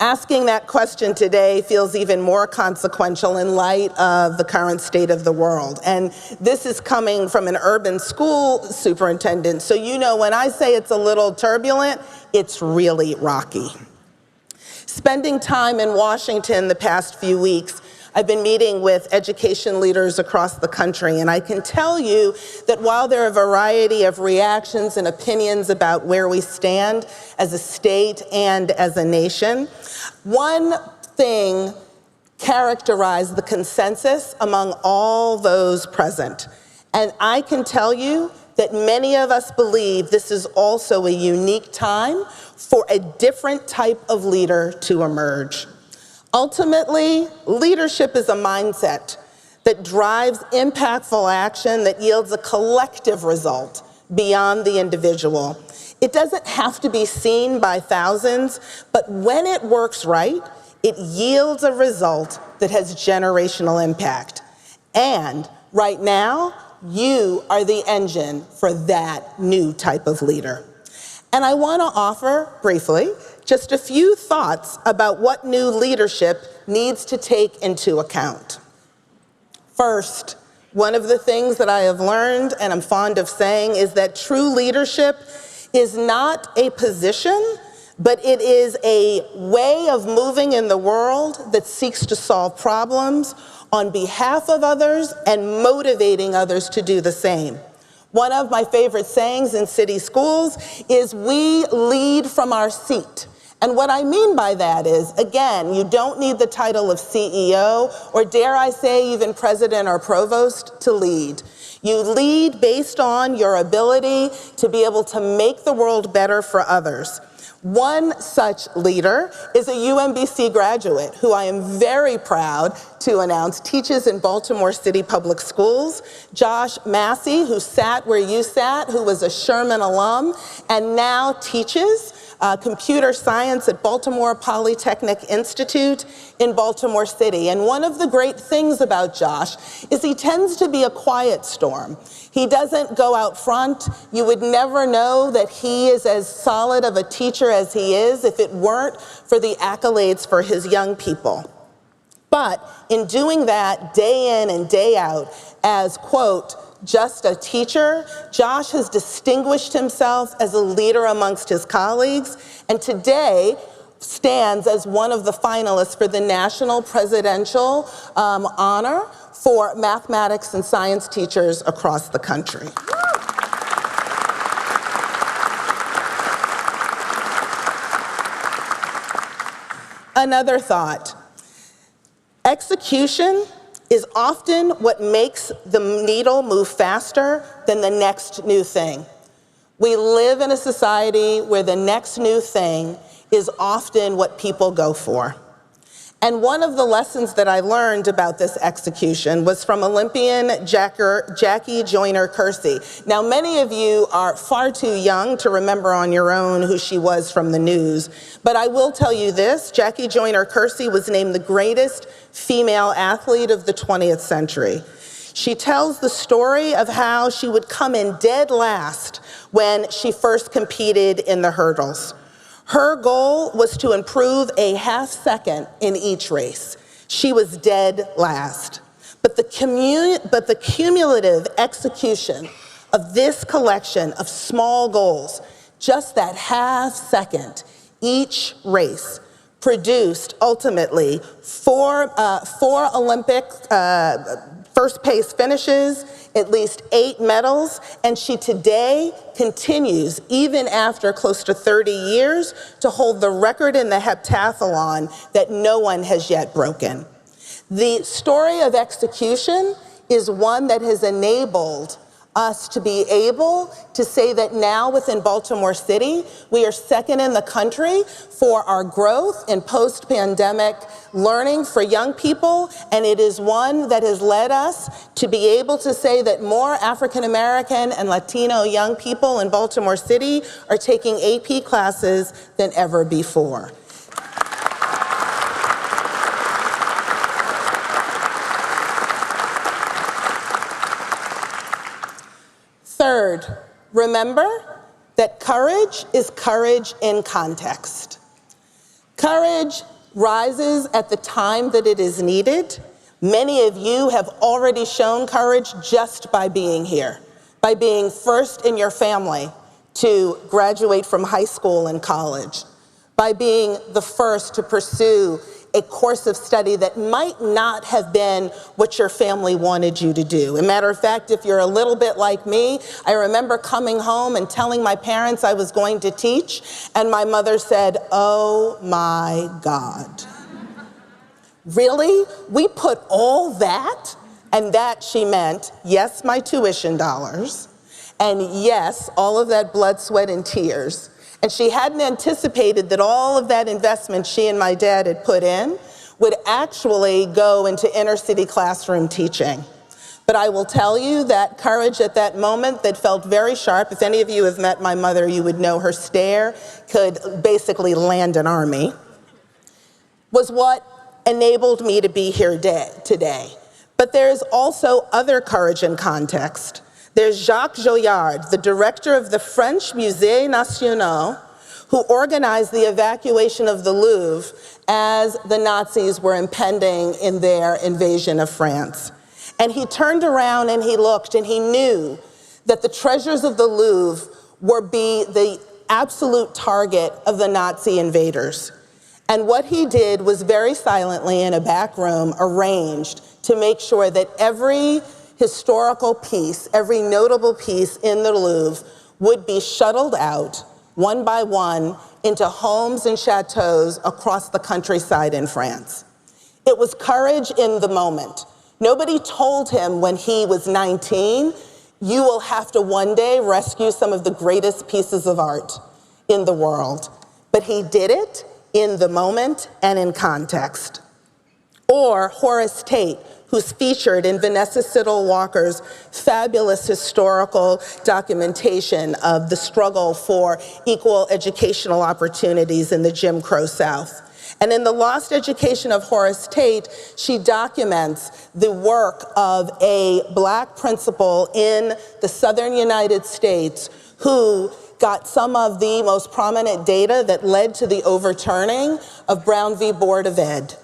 Speaker 8: Asking that question today feels even more consequential in light of the current state of the world. And this is coming from an urban school superintendent, so you know when I say it's a little turbulent, it's really rocky. Spending time in Washington the past few weeks, I've been meeting with education leaders across the country, and I can tell you that while there are a variety of reactions and opinions about where we stand as a state and as a nation, one thing characterized the consensus among all those present. And I can tell you that many of us believe this is also a unique time for a different type of leader to emerge. Ultimately, leadership is a mindset that drives impactful action that yields a collective result beyond the individual. It doesn't have to be seen by thousands, but when it works right, it yields a result that has generational impact. And right now, you are the engine for that new type of leader. And I want to offer, briefly, just a few thoughts about what new leadership needs to take into account. First, one of the things that I have learned, and I'm fond of saying, is that true leadership is not a position, but it is a way of moving in the world that seeks to solve problems on behalf of others and motivating others to do the same. One of my favorite sayings in city schools is, we lead from our seat. And what I mean by that is, again, you don't need the title of CEO, or dare I say even president or provost, to lead. You lead based on your ability to be able to make the world better for others. One such leader is a UMBC graduate who I am very proud to announce teaches in Baltimore City Public Schools. Josh Massey, who sat where you sat, who was a Sherman alum, and now teaches computer science at Baltimore Polytechnic Institute in Baltimore City. And one of the great things about Josh is he tends to be a quiet storm. He doesn't go out front. You would never know that he is as solid of a teacher as he is if it weren't for the accolades for his young people. But in doing that day in and day out as, quote, just a teacher, Josh has distinguished himself as a leader amongst his colleagues, and today stands as one of the finalists for the National Presidential Honor for mathematics and science teachers across the country. Another thought. Execution is often what makes the needle move faster than the next new thing. We live in a society where the next new thing is often what people go for. And one of the lessons that I learned about this execution was from Olympian Jackie Joyner-Kersee. Now, many of you are far too young to remember on your own who she was from the news, but I will tell you this, Jackie Joyner-Kersee was named the greatest female athlete of the 20th century. She tells the story of how she would come in dead last when she first competed in the hurdles. Her goal was to improve a half second in each race. She was dead last. But the cumulative execution of this collection of small goals, just that half second, each race, produced ultimately four Olympic first place finishes, at least 8 medals, and she today continues, even after close to 30 years, to hold the record in the heptathlon that no one has yet broken. The story of execution is one that has enabled us to be able to say that now within Baltimore City, we are second in the country for our growth in post-pandemic learning for young people, and it is one that has led us to be able to say that more African American and Latino young people in Baltimore City are taking AP classes than ever before. Third, remember that courage is courage in context. Courage rises at the time that it is needed. Many of you have already shown courage just by being here, by being first in your family to graduate from high school and college, by being the first to pursue a course of study that might not have been what your family wanted you to do. As a matter of fact, if you're a little bit like me, I remember coming home and telling my parents I was going to teach, and my mother said, "Oh my God." Really? We put all that? And that, she meant, yes, my tuition dollars, and yes, all of that blood, sweat, and tears. And she hadn't anticipated that all of that investment she and my dad had put in would actually go into inner city classroom teaching. But I will tell you that courage at that moment that felt very sharp, if any of you have met my mother, you would know her stare could basically land an army, was what enabled me to be here today. But there's also other courage in context. There's Jacques Joyard, the director of the French Musée National, who organized the evacuation of the Louvre as the Nazis were impending in their invasion of France. And he turned around and he looked and he knew that the treasures of the Louvre would be the absolute target of the Nazi invaders. And what he did was very silently in a back room arranged to make sure that every historical piece, every notable piece in the Louvre would be shuttled out one by one into homes and chateaus across the countryside in France. It was courage in the moment. Nobody told him when he was 19, you will have to one day rescue some of the greatest pieces of art in the world. But he did it in the moment and in context. Or Horace Tate, who's featured in Vanessa Siddle Walker's fabulous historical documentation of the struggle for equal educational opportunities in the Jim Crow South. And in The Lost Education of Horace Tate, she documents the work of a Black principal in the southern United States who got some of the most prominent data that led to the overturning of Brown v. Board of Ed.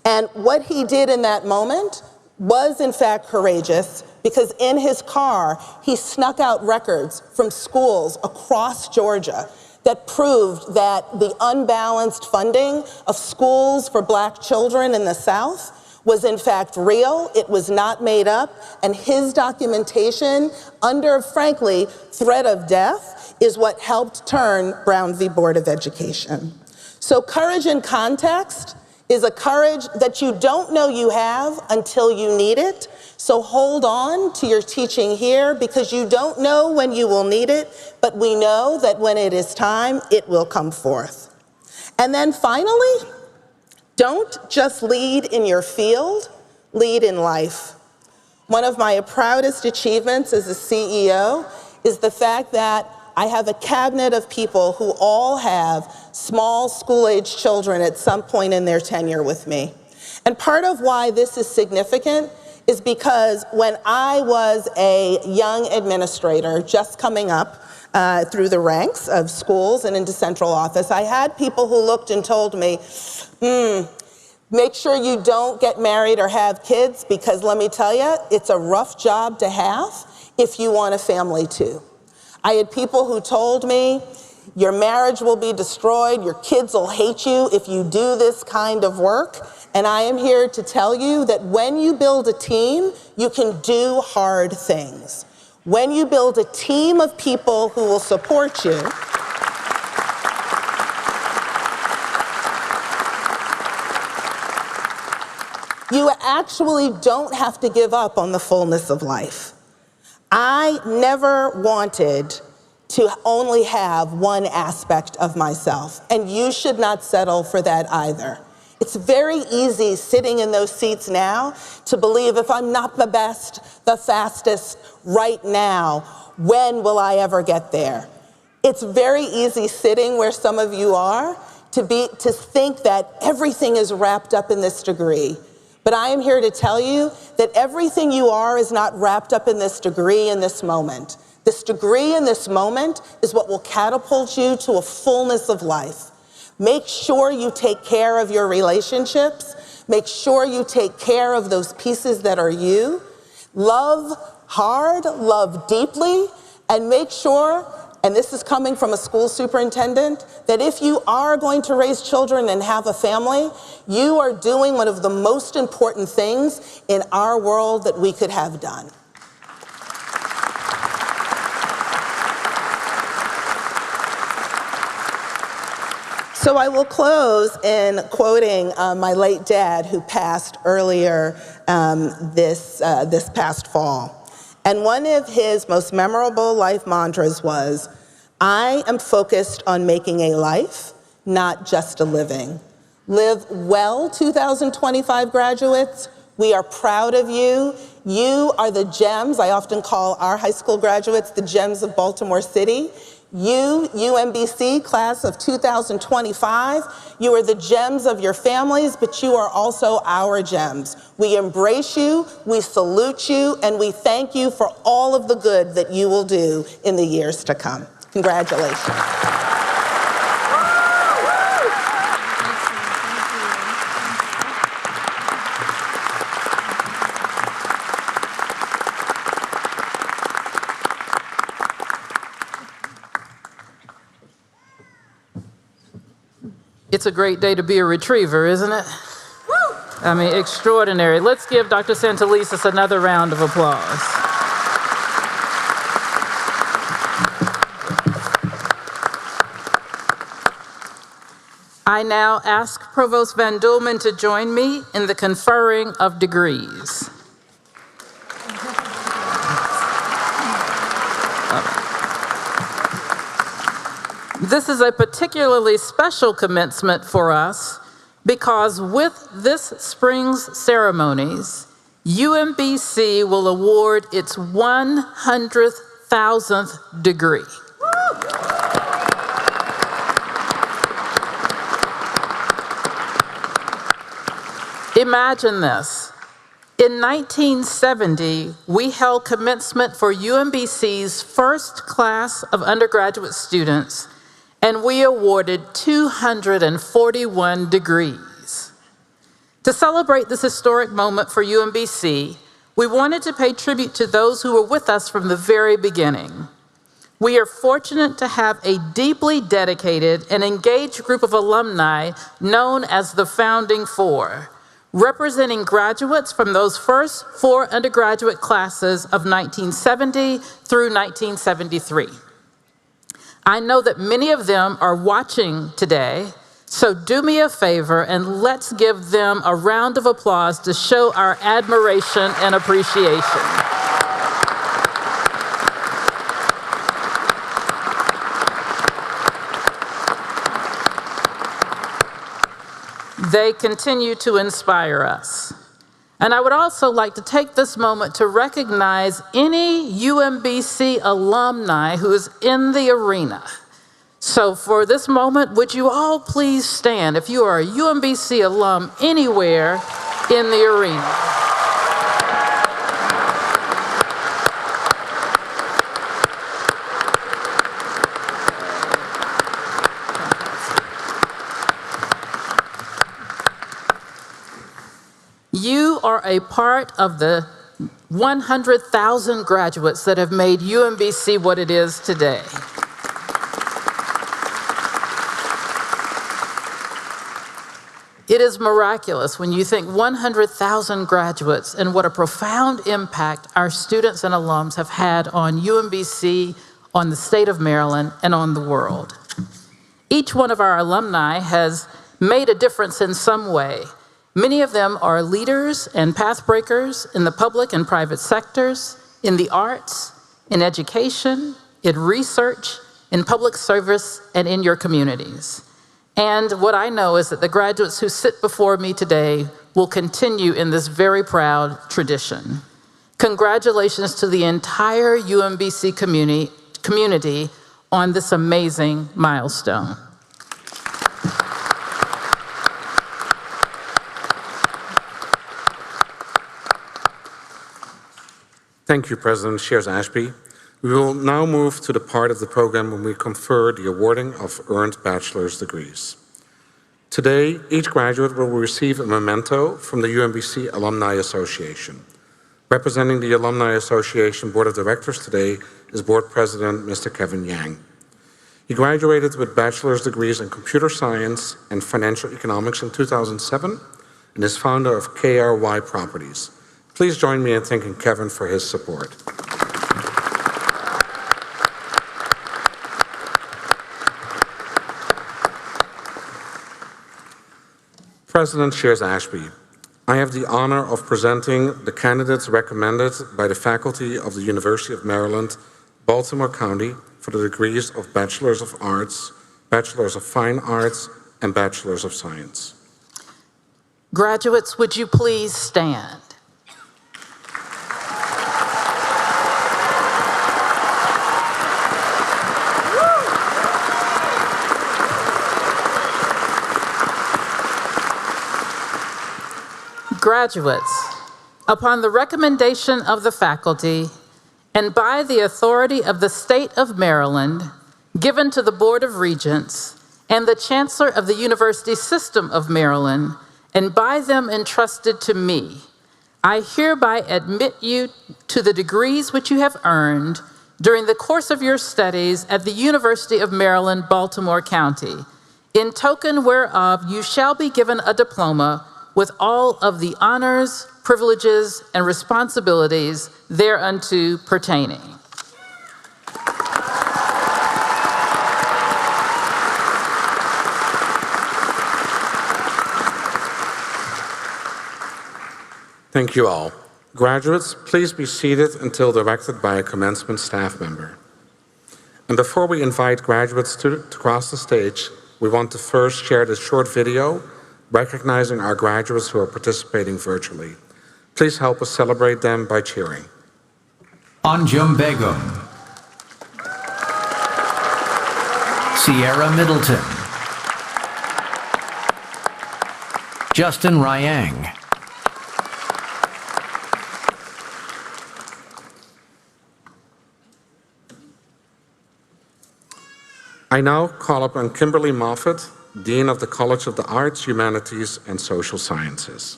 Speaker 8: And what he did in that moment was in fact courageous, because in his car, he snuck out records from schools across Georgia that proved that the unbalanced funding of schools for Black children in the South was in fact real, it was not made up, and his documentation, under, frankly, threat of death, is what helped turn Brown v. Board of Education. So courage in context is a courage that you don't know you have until you need it. So hold on to your teaching here, because you don't know when you will need it, but we know that when it is time, it will come forth. And then finally, don't just lead in your field, lead in life. One of my proudest achievements as a CEO is the fact that I have a cabinet of people who all have small school-age children at some point in their tenure with me. And part of why this is significant is because when I was a young administrator just coming up through the ranks of schools and into central office, I had people who looked and told me, Make sure you don't get married or have kids, because let me tell you, it's a rough job to have if you want a family too. I had people who told me, your marriage will be destroyed, your kids will hate you if you do this kind of work. And I am here to tell you that when you build a team, you can do hard things. When you build a team of people who will support you, you actually don't have to give up on the fullness of life. I never wanted to only have one aspect of myself, and you should not settle for that either. It's very easy sitting in those seats now to believe, if I'm not the best, the fastest right now, when will I ever get there? It's very easy sitting where some of you are to think that everything is wrapped up in this degree. But I am here to tell you that everything you are is not wrapped up in this degree in this moment. This degree in this moment is what will catapult you to a fullness of life. Make sure you take care of your relationships. Make sure you take care of those pieces that are you. Love hard, love deeply, and make sure, and this is coming from a school superintendent, that if you are going to raise children and have a family, you are doing one of the most important things in our world that we could have done. So I will close in quoting my late dad, who passed earlier this past fall. And one of his most memorable life mantras was, I am focused on making a life, not just a living. Live well, 2025 graduates. We are proud of you. You are the gems. I often call our high school graduates the gems of Baltimore City. You, UMBC, class of 2025, you are the gems of your families, but you are also our gems. We embrace you, we salute you, and we thank you for all of the good that you will do in the years to come. Congratulations.
Speaker 4: It's a great day to be a retriever, isn't it? I mean, extraordinary. Let's give Dr. Santelises another round of applause. I now ask Provost Van Doelman to join me in the conferring of degrees. This is a particularly special commencement for us because with this spring's ceremonies, UMBC will award its 100,000th degree. Imagine this. In 1970, we held commencement for UMBC's first class of undergraduate students, and we awarded 241 degrees. To celebrate this historic moment for UMBC, we wanted to pay tribute to those who were with us from the very beginning. We are fortunate to have a deeply dedicated and engaged group of alumni known as the Founding Four, representing graduates from those first four undergraduate classes of 1970 through 1973. I know that many of them are watching today, so do me a favor and let's give them a round of applause to show our admiration and appreciation. They continue to inspire us. And I would also like to take this moment to recognize any UMBC alumni who is in the arena. So for this moment, would you all please stand if you are a UMBC alum anywhere in the arena. a part of the 100,000 graduates that have made UMBC what it is today. It is miraculous when you think 100,000 graduates and what a profound impact our students and alums have had on UMBC, on the state of Maryland, and on the world. Each one of our alumni has made a difference in some way. Many of them are leaders and path breakers in the public and private sectors, in the arts, in education, in research, in public service, and in your communities. And what I know is that the graduates who sit before me today will continue in this very proud tradition. Congratulations to the entire UMBC community on this amazing milestone.
Speaker 7: Thank you, President Shears-Ashby. We will now move to the part of the program when we confer the awarding of earned bachelor's degrees. Today, each graduate will receive a memento from the UMBC Alumni Association. Representing the Alumni Association Board of Directors today is Board President Mr. Kevin Yang. He graduated with bachelor's degrees in computer science and financial economics in 2007 and is founder of KRY Properties. Please join me in thanking Kevin for his support. President Shears-Ashby, I have the honor of presenting the candidates recommended by the faculty of the University of Maryland, Baltimore County for the degrees of Bachelor's of Arts, Bachelor's of Fine Arts, and Bachelor's of Science.
Speaker 4: Graduates, would you please stand? Graduates, upon the recommendation of the faculty and by the authority of the state of Maryland, given to the Board of Regents and the Chancellor of the University System of Maryland, and by them entrusted to me, I hereby admit you to the degrees which you have earned during the course of your studies at the University of Maryland, Baltimore County, in token whereof you shall be given a diploma with all of the honors, privileges, and responsibilities thereunto pertaining.
Speaker 7: Thank you all. Graduates, please be seated until directed by a commencement staff member. And before we invite graduates to cross the stage, we want to first share this short video recognizing our graduates who are participating virtually. Please help us celebrate them by cheering.
Speaker 9: Anjum Begum, Sierra Middleton, Justin Ryang,
Speaker 7: I now call upon Kimberly Moffett, Dean of the College of the Arts, Humanities, and Social Sciences.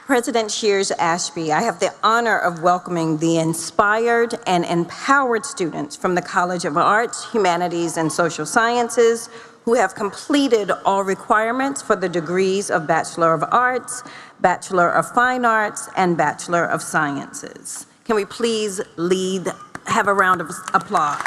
Speaker 10: President Shears-Ashby, I have the honor of welcoming the inspired and empowered students from the College of Arts, Humanities, and Social Sciences who have completed all requirements for the degrees of Bachelor of Arts, Bachelor of Fine Arts, and Bachelor of Sciences. Can we please have a round of applause?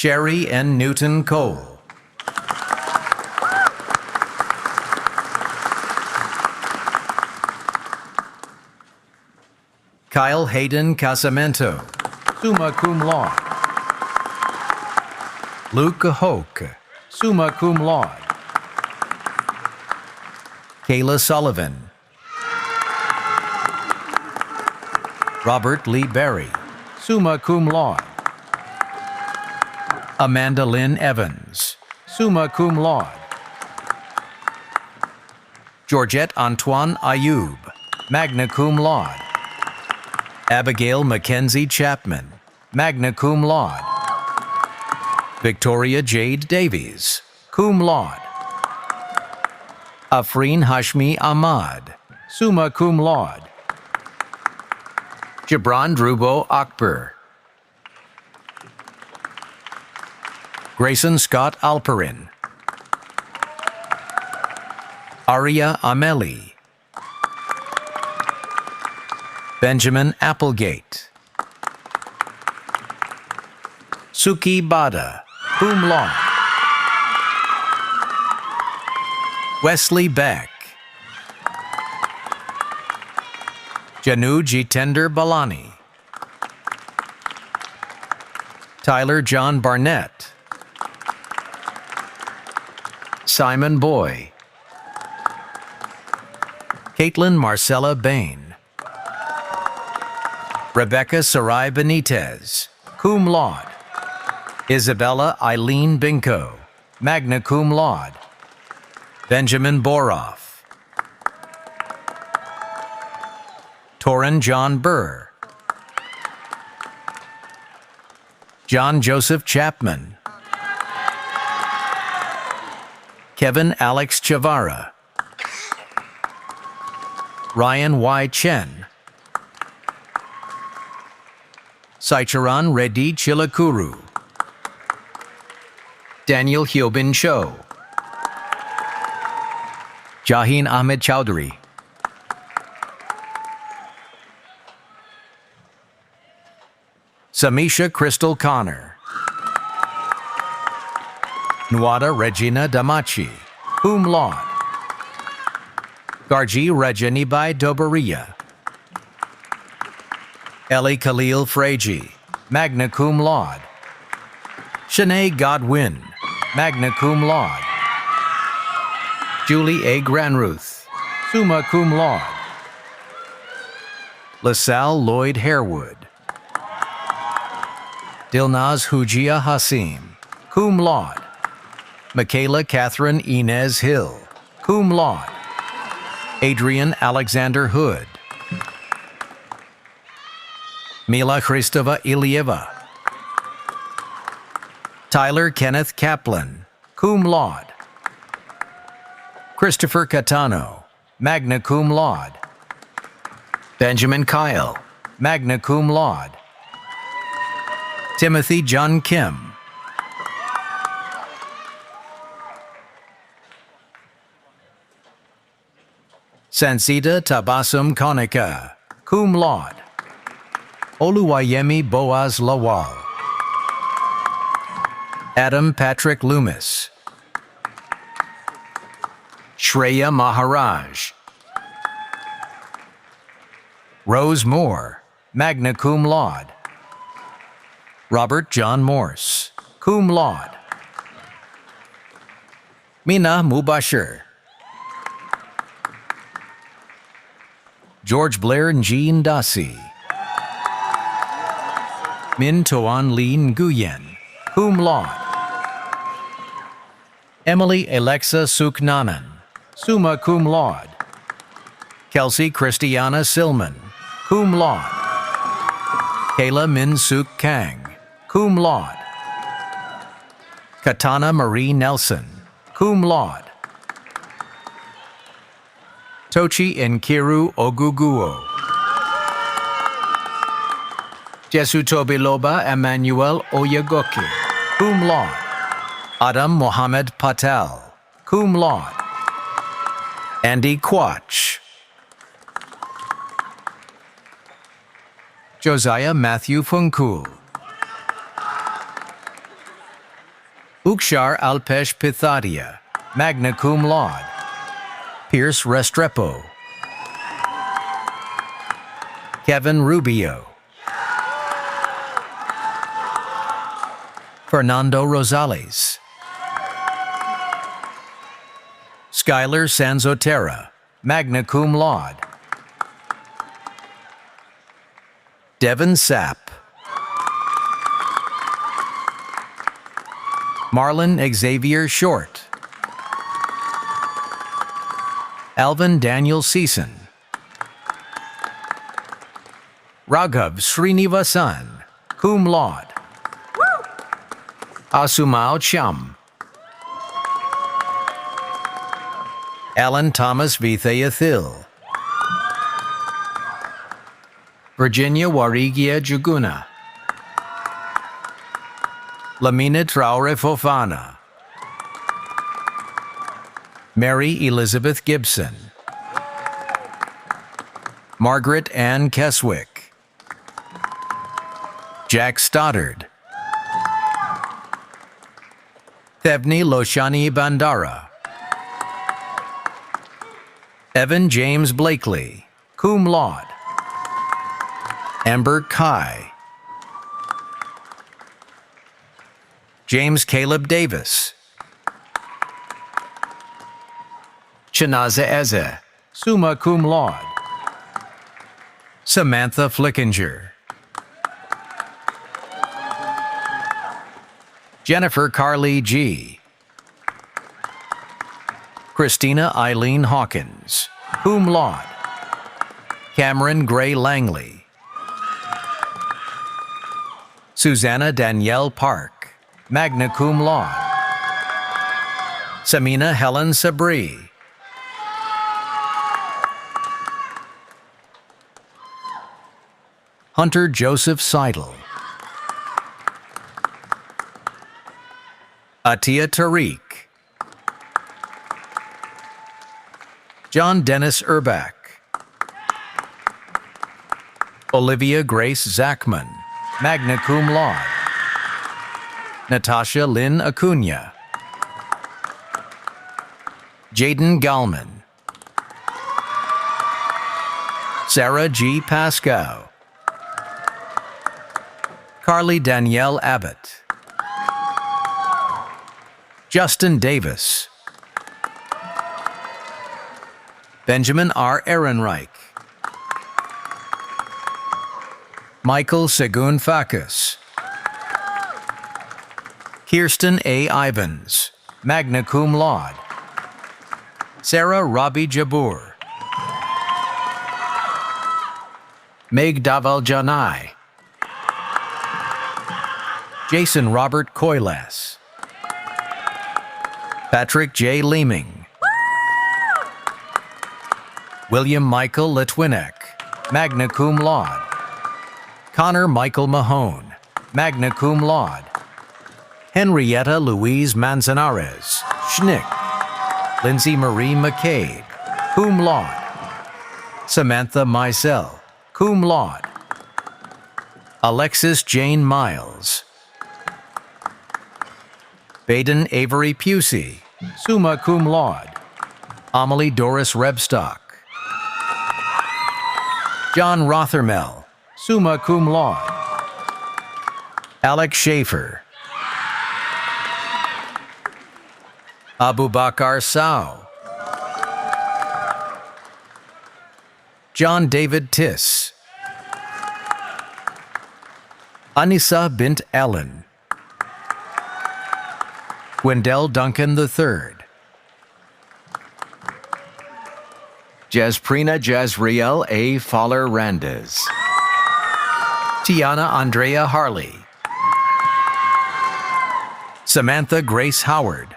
Speaker 9: Sherry N. Newton Cole. Kyle Hayden Casamento, summa cum laude. Luke Hoke, summa cum laude. Kayla Sullivan. Robert Lee Berry, summa cum laude. Amanda Lynn Evans, summa cum laude. Georgette Antoine Ayoub, magna cum laude. Abigail Mackenzie Chapman, magna cum laude. Victoria Jade Davies, cum laude. Afreen Hashmi Ahmad, summa cum laude. Gibran Drubo Akbar. Grayson Scott Alperin. Aria Ameli. Benjamin Applegate. Suki Bada, cum laude. Wesley Beck. Janu Jitender Balani. Tyler John Barnett. Simon Boy. Caitlin Marcella Bain. Rebecca Sarai Benitez, cum laude. Isabella Eileen Binko, magna cum laude. Benjamin Boroff. Torin John Burr. John Joseph Chapman. Kevin Alex Chavara. Ryan Y. Chen. Saicharan Reddy Chilakuru. Daniel Hyobin Cho. Jaheen Ahmed Chowdhury. Samisha Crystal Connor. Nwada Regina Damachi, cum laude. Garji Rajanibai Dobaria. Ellie Khalil Freji, magna cum laude. Shanae Godwin, magna cum laude. Julie A. Granruth, summa cum laude. LaSalle Lloyd Harewood. Dilnaz Hujia Hasim, cum laude. Michaela Catherine Inez Hill, cum laude. Adrian Alexander Hood. Mila Kristova Ilieva. Tyler Kenneth Kaplan, cum laude. Christopher Catano, magna cum laude. Benjamin Kyle, magna cum laude. Timothy John Kim. Sansita Tabasum Konika, cum laude. Oluwayemi Boaz Lawal. Adam Patrick Loomis. Shreya Maharaj. Rose Moore, magna cum laude. Robert John Morse, cum laude. Mina Mubashir. George Blair Njeen Dasi. Min Toan Lin Nguyen, cum laude. Emily Alexa Suknanan, summa cum laude. Kelsey Christiana Silman, cum laude. Kayla Min Suk Kang, cum laude. Katana Marie Nelson, cum laude. Tochi Nkiru Oguguo. Jesu Tobiloba Emmanuel Oyagoki, cum laude. Adam Mohammed Patel, cum laude. Andy Quach. Josiah Matthew Funkul. Bukshar Alpesh Pithadia, magna cum laude. Pierce Restrepo. Kevin Rubio. Fernando Rosales. Skylar Sanzotera, magna cum laude. Devin Sapp. Marlon Xavier Short. Alvin Daniel Season. Raghav Srinivasan, cum laude. Asumao Cham. Alan Thomas Vitheyathil. Virginia Warigia Juguna. Lamina Traore Fofana. Mary Elizabeth Gibson. Margaret Ann Keswick. Jack Stoddard. Thevni Loshani Bandara. Evan James Blakely, cum laude. Amber Kai. James Caleb Davis. Chinaza Eze, summa cum laude. Samantha Flickinger. Jennifer Carly G. Christina Eileen Hawkins, cum laude. Cameron Gray Langley. Susanna Danielle Park, magna cum laude. Samina Helen Sabri. Hunter Joseph Seidel. Atia Tariq. John Dennis Urbach. Olivia Grace Zachman, magna cum laude. Natasha Lynn Acuna. Jaden Gallman. Sarah G. Pascoe. Carly Danielle Abbott. Justin Davis. Benjamin R. Ehrenreich. Michael Segun Fakus. Kirsten A. Ivans, magna cum laude. Sarah Rabi Jabur. Meg Daval Janai. Jason Robert Coilas. Patrick J. Leeming. William Michael Litwinek, magna cum laude. Connor Michael Mahone, magna cum laude. Henrietta Louise Manzanares, Schnick. Lindsay Marie McCabe, cum laude. Samantha Mizell, cum laude. Alexis Jane Miles. Baden Avery Pusey, summa cum laude. Amelie Doris Rebstock. John Rothermel, summa cum laude. Alex Schaefer. Abu Bakar Sao. John David Tiss. Anissa Bint Allen. Wendell Duncan III.
Speaker 11: Jasprina Jazriel A. Fowler Randez.
Speaker 9: Tiana Andrea Harley. Samantha Grace Howard.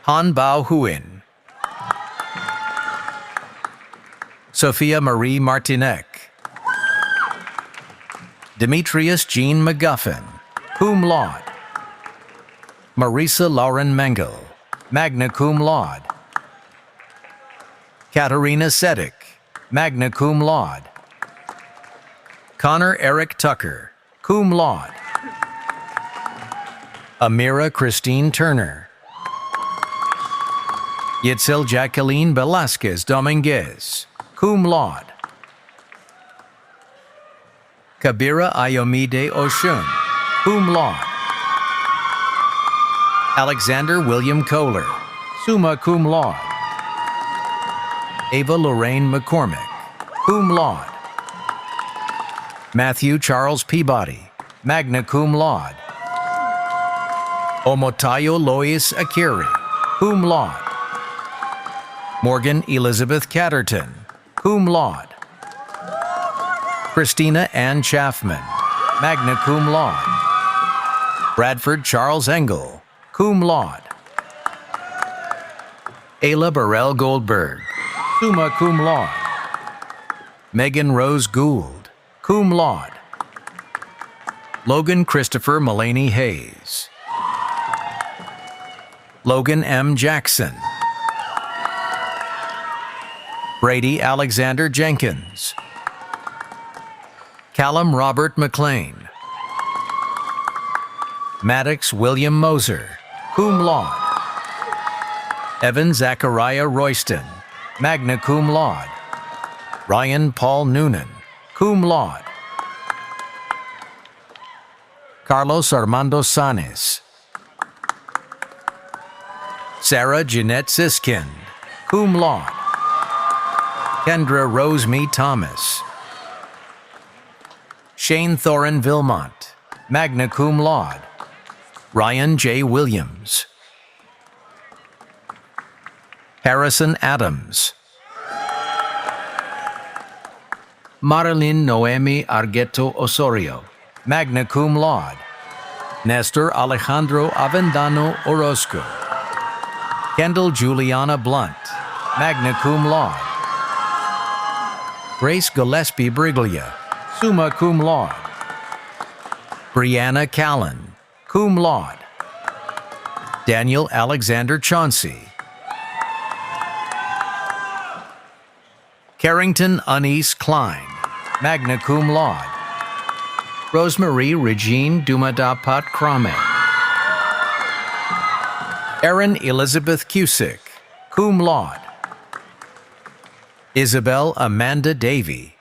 Speaker 9: Han Bao Huin. Sophia Marie Martinek. Demetrius Jean McGuffin, cum laude. Marisa Lauren Mengel, magna cum laude. Katerina Sedick, magna cum laude. Connor Eric Tucker, cum laude. Amira Christine Turner. Yitzel Jacqueline Velasquez Dominguez, cum laude. Kabira Ayomide Oshun, cum laude. Alexander William Kohler, summa cum laude. Ava Lorraine McCormick, cum laude. Matthew Charles Peabody, magna cum laude. Omotayo Lois Akiri, cum laude. Morgan Elizabeth Catterton, cum laude. Christina Ann Chaffman, magna cum laude. Bradford Charles Engel, cum laude. Ayla Burrell Goldberg, summa cum laude. Megan Rose Gould, cum laude. Logan Christopher Mullaney Hayes. Logan M. Jackson. Brady Alexander Jenkins. Callum Robert McLean. Maddox William Moser, cum laude. Evan Zachariah Royston, magna cum laude. Ryan Paul Noonan, cum laude. Carlos Armando Sanes. Sarah Jeanette Siskind, cum laude. Kendra Rosemee Thomas. Shane Thorin Vilmont, magna cum laude. Ryan J. Williams. Harrison Adams. Marilyn Noemi Argueto Osorio, magna cum laude. Nestor Alejandro Avendano Orozco. Kendall Juliana Blunt, magna cum laude. Grace Gillespie Briglia, summa cum laude. Brianna Callan, cum laude. Daniel Alexander Chauncey. Carrington Anise Klein, magna cum laude. Rosemary Regine Dumadapat Krame. Erin Elizabeth Cusick, cum laude. Isabel Amanda Davy.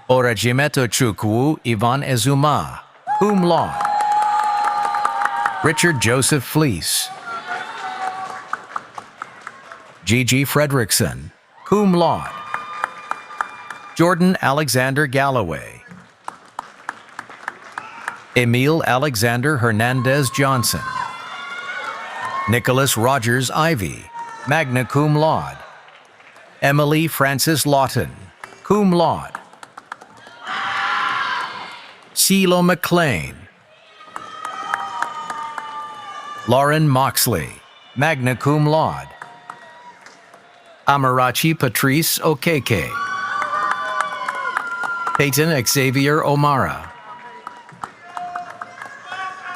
Speaker 9: Orajimeto Chukwu Ivan Ezuma, cum laude. Richard Joseph Fleece. Gigi Fredrickson, cum laude. Jordan Alexander Galloway. Emil Alexander Hernandez Johnson. Nicholas Rogers Ivy, magna cum laude. Emily Francis Lawton, cum laude. CeeLo McLean. Lauren Moxley, magna cum laude. Amarachi Patrice Okeke. Peyton Xavier O'Mara.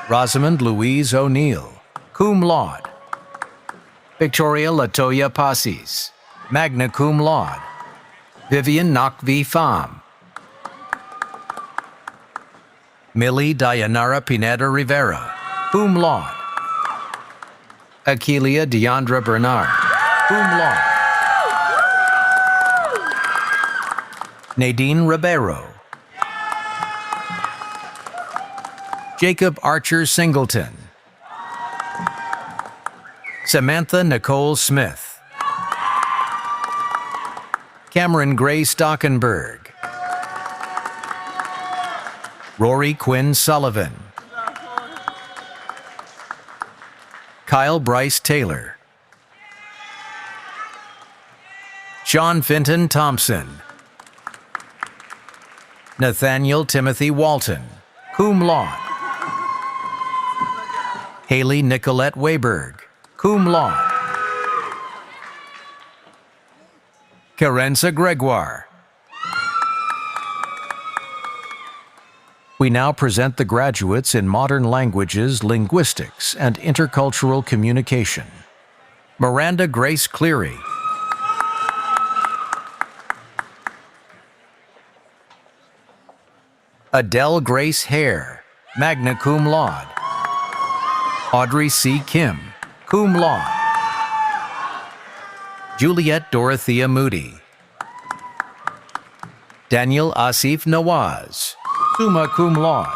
Speaker 9: Rosamond Louise O'Neill, cum laude. Victoria Latoya Passis, magna cum laude. Vivian Nakvi Pham. Millie Dayanara Pineda Rivera, cum laude. Aquilia Deandra Bernard, cum laude. Nadine Ribeiro. Jacob Archer Singleton. Samantha Nicole Smith. Cameron Gray Stockenberg. Rory Quinn Sullivan. Kyle Bryce Taylor. Sean Fenton Thompson. Nathaniel Timothy Walton, cum laude. Haley Nicolette Wayberg, cum laude. Carenza Gregoire. We now present the graduates in Modern Languages, Linguistics, and Intercultural Communication. Miranda Grace Cleary. Adele Grace Hare, magna cum laude. Audrey C. Kim, cum laude. Juliet Dorothea Moody. Daniel Asif Nawaz, summa cum laude.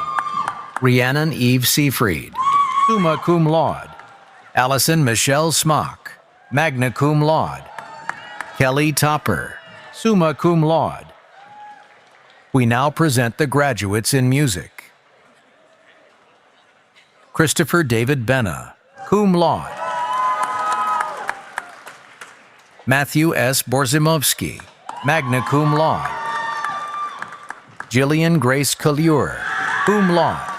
Speaker 9: Rhiannon Eve Seafried, summa cum laude. Allison Michelle Smock, magna cum laude. Kelly Topper, summa cum laude. We now present the graduates in music. Christopher David Benna, cum laude. Matthew S. Borzimovsky, magna cum laude. Jillian Grace Collure, cum laude.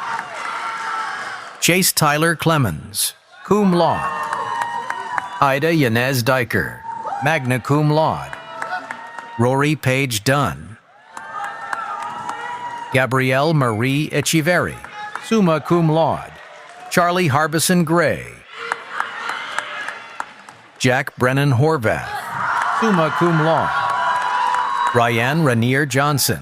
Speaker 9: Chase Tyler Clemens, cum laude. Ida Yanez Diker, magna cum laude. Rory Page Dunn. Gabrielle Marie Echeverry, summa cum laude. Charlie Harbison Gray. Jack Brennan Horvath, summa cum laude. Ryan Rainier Johnson.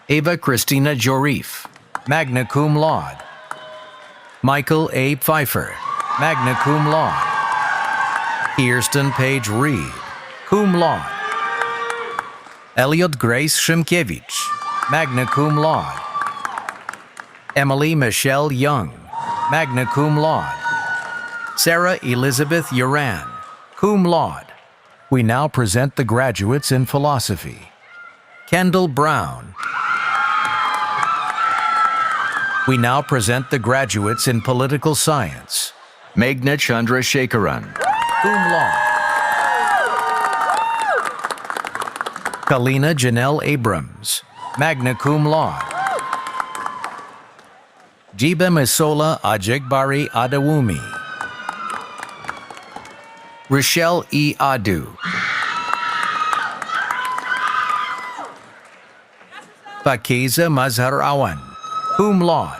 Speaker 9: Ava Christina Jorif, magna cum laude. Michael A. Pfeiffer, magna cum laude. Kirsten Page Reed, cum laude. Elliot Grace Shimkiewicz, magna cum laude. Emily Michelle Young, magna cum laude. Sarah Elizabeth Uran, cum laude. We now present the graduates in philosophy. Kendall Brown. We now present the graduates in political science.
Speaker 11: Meghna Chandrasekharan,
Speaker 9: Cum laude. Kalina Janelle Abrams, magna cum laude. Jiba Misola Ajigbari Adawumi. Rochelle E. Adu. Fakiza Mazhar Awan, cum laude.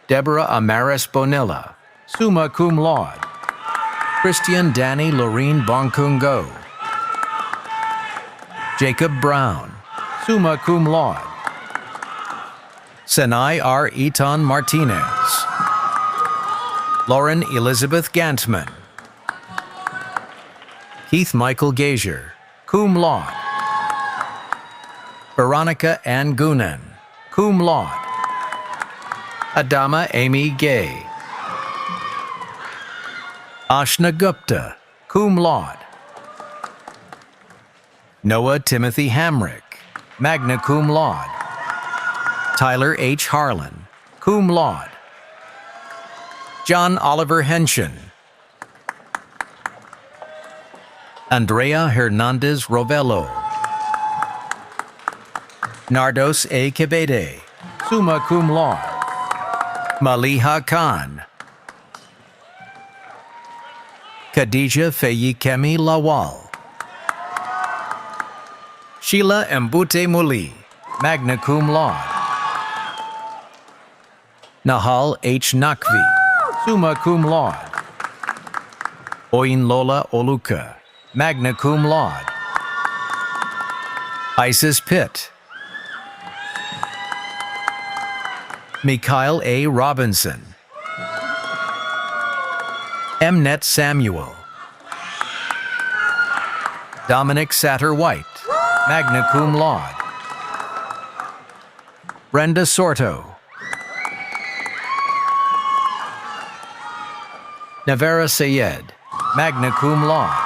Speaker 9: Deborah Amaris Bonilla, summa cum laude. Christian Danny Lorene Bonkungo. Jacob Brown, summa cum laude. Sanai R. Eton Martinez. Lauren Elizabeth Gantman. Keith Michael Gazier, cum laude. Veronica Ann Goonan, cum laude. Adama Amy Gay. Ashna Gupta, cum laude. Noah Timothy Hamrick, magna cum laude. Tyler H. Harlan, cum laude. John Oliver Henshin. Andrea Hernandez Rovello. Nardos A. Kebede, summa cum laude. Maliha Khan. Khadija Feyikemi Lawal. Sheila Mbute Muli, magna cum laude. Nahal H. Nakvi, summa cum laude. Oyin Lola Oluka, magna cum laude. Isis Pitt. Mikhail A. Robinson. Mnet Samuel. Dominic Satter-White, magna cum laude. Brenda Sorto. Navera Sayed, magna cum laude.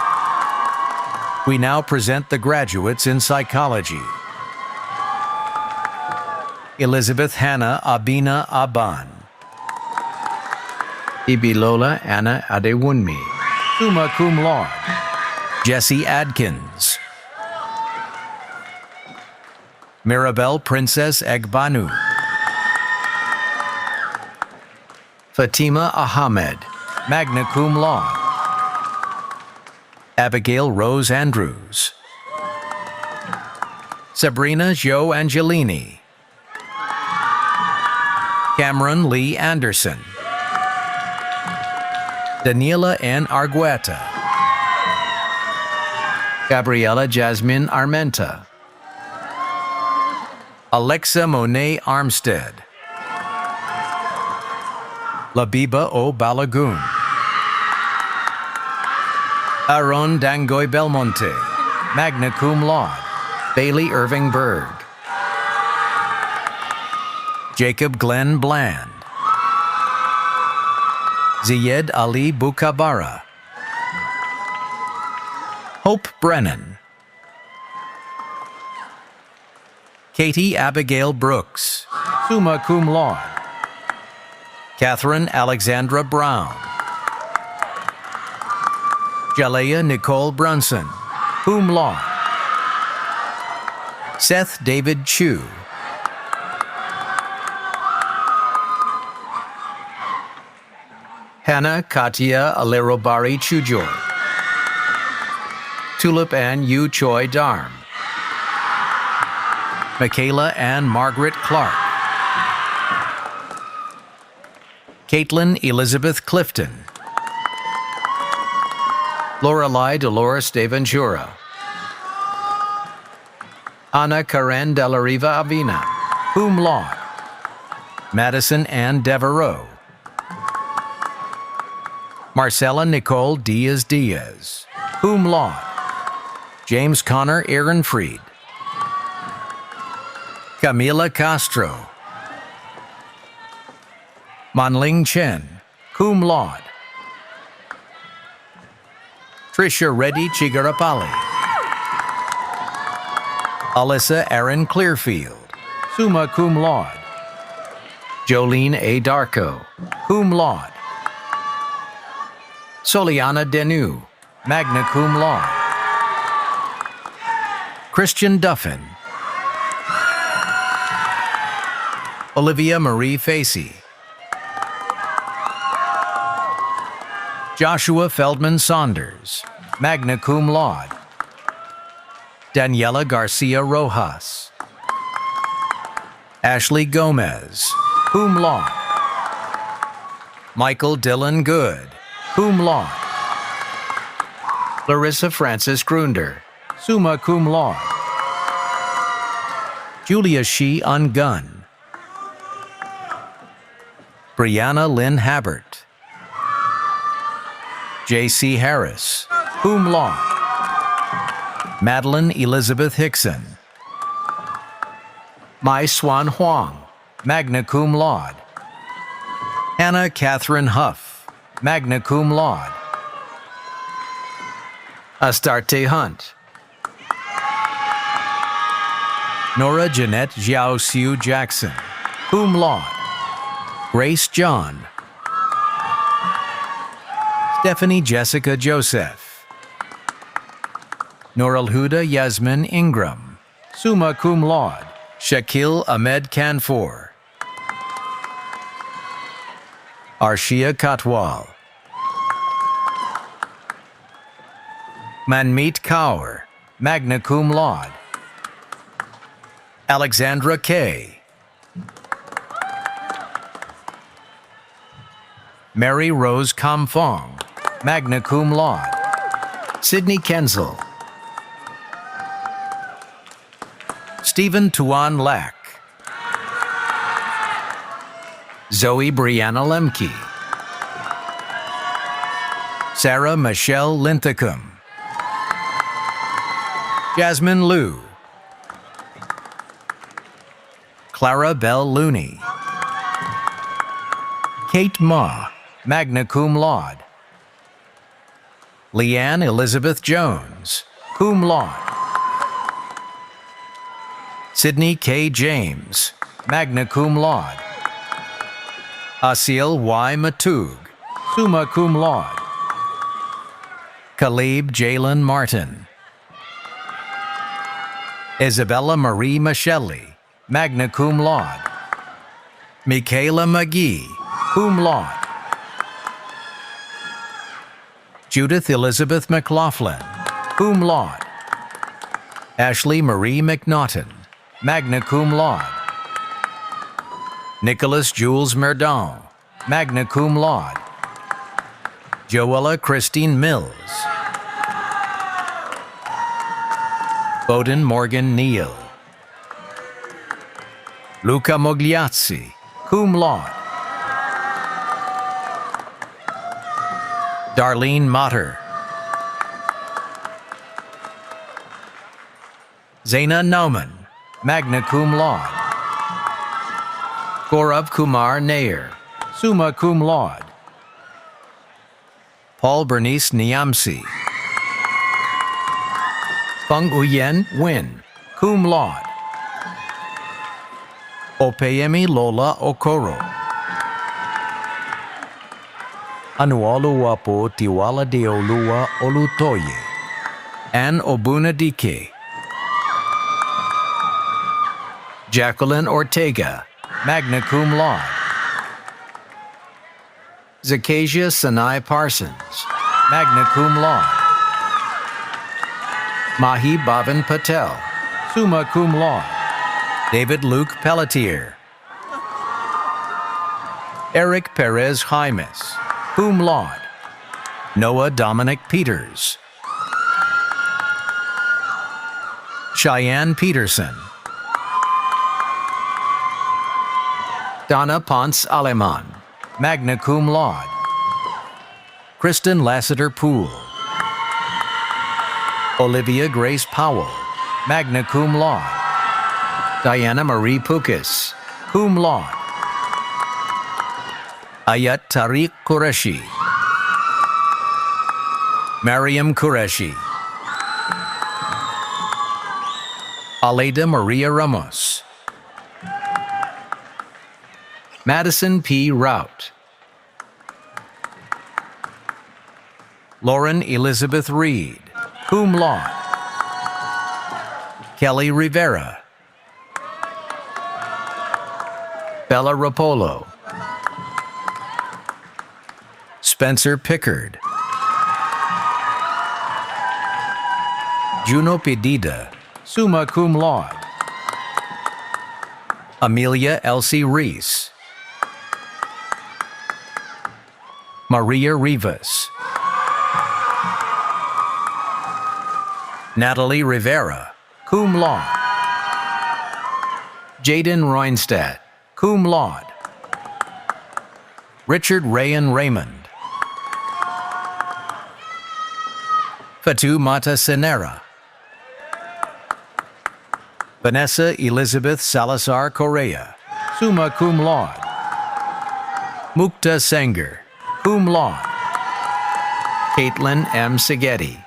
Speaker 9: We now present the graduates in psychology. Elizabeth Hannah Abina Aban. Ibilola Anna Adewunmi, summa cum laude. Jesse Adkins. Mirabelle Princess Egbanu. Fatima Ahmed, magna cum laude. Abigail Rose Andrews. Sabrina Jo Angelini. Cameron Lee Anderson. Daniela N. Argueta. Gabriela Jasmine Armenta, Alexa Monet Armstead, Labiba O. Balagoon, Aaron Dangoy Belmonte, magna cum laude, Bailey Irving Berg, Jacob Glenn Bland, Ziyed Ali Bukabara, Hope Brennan, Katie Abigail Brooks, summa cum laude, Catherine Alexandra Brown, Jalea Nicole Brunson, cum laude, Seth David Chu, Hannah Katia Alerobari Chujor, Tulip Ann Yu Choi Darm, Michaela Ann Margaret Clark, Caitlin Elizabeth Clifton, Lorelei Dolores De Ventura, Ana Karen De La Riva Avina, cum laude, Madison Ann Devereaux, Marcella Nicole Diaz Diaz, cum laude, James Connor Ehrenfried, Camila Castro, Manling Chen, cum laude, Trisha Reddy Chigarapali, Alyssa Aaron Clearfield, summa cum laude, Jolene A. Darko, cum laude, Soliana Denu, magna cum laude, Christian Duffin, Olivia Marie Facey, Joshua Feldman Saunders, magna cum laude, Daniela Garcia Rojas, Ashley Gomez, cum laude, Michael Dylan Good, cum laude, Larissa Francis Grunder, summa cum laude, Julia Shee Ungun, Brianna Lynn Habert, J.C. Harris, cum laude, Madeline Elizabeth Hickson, Mai Swan Huang, magna cum laude, Hannah Catherine Huff, magna cum laude, Astarte Hunt, Nora Jeanette Xiao Siu Jackson, cum laude, Grace John, Stephanie Jessica Joseph, Noral Huda Yasmin Ingram, summa cum laude, Shakil Ahmed Kanfor, Arshia Katwal, Manmeet Kaur, magna cum laude, Alexandra Kay, Mary Rose Kamfong, magna cum laude, Sydney Kenzel, Stephen Tuan Lack, Zoe Brianna Lemke, Sarah Michelle Linthicum, Jasmine Liu, Clara Bell Looney, Kate Ma, magna cum laude, Leanne Elizabeth Jones, cum laude, Sydney K. James, magna cum laude, Asil Y. Matug, summa cum laude, Khalib Jalen Martin, Isabella Marie Michelli, magna cum laude, Michaela McGee, cum laude, Judith Elizabeth McLaughlin, cum laude, Ashley Marie McNaughton, magna cum laude, Nicholas Jules Merdon, magna cum laude, Joella Christine Mills, Bowden Morgan Neal. Luca Mogliazzi, cum laude. Darlene Motter. Zaina Nauman, magna cum laude. Gaurav Kumar Nair, summa cum laude. Paul Bernice Niamsi. Feng Uyen Nguyen, cum laude. Opeyemi Lola Okoro. Anuoluwapo Tiwala Deolua Olutoye. Anne Obunadike. Jacqueline Ortega, magna cum laude. Zacasia Sanai Parsons, magna cum laude. Mahi Bhavin Patel, summa cum laude. David Luke Pelletier. Eric Perez Jaimes, cum laude. Noah Dominic Peters. Cheyenne Peterson. Donna Ponce Aleman, magna cum laude. Kristen Lassiter Poole. Olivia Grace Powell, magna cum laude. Diana Marie Pukas, cum laude. Ayat Tariq Qureshi. Mariam Qureshi. Aleida Maria Ramos. Madison P. Rout. Lauren Elizabeth Reed, cum laude. Kelly Rivera. Bella Rapolo. Spencer Pickard. Juno Pedida, summa cum laude. Amelia Elsie Reese. Maria Rivas. Natalie Rivera, cum laude. Jaden Roinstadt, cum laude. Richard Rayan Raymond. Fatu Mata Senera. Vanessa Elizabeth Salazar Correa, summa cum laude. Mukta Senger, cum laude. Caitlin M. Segedi.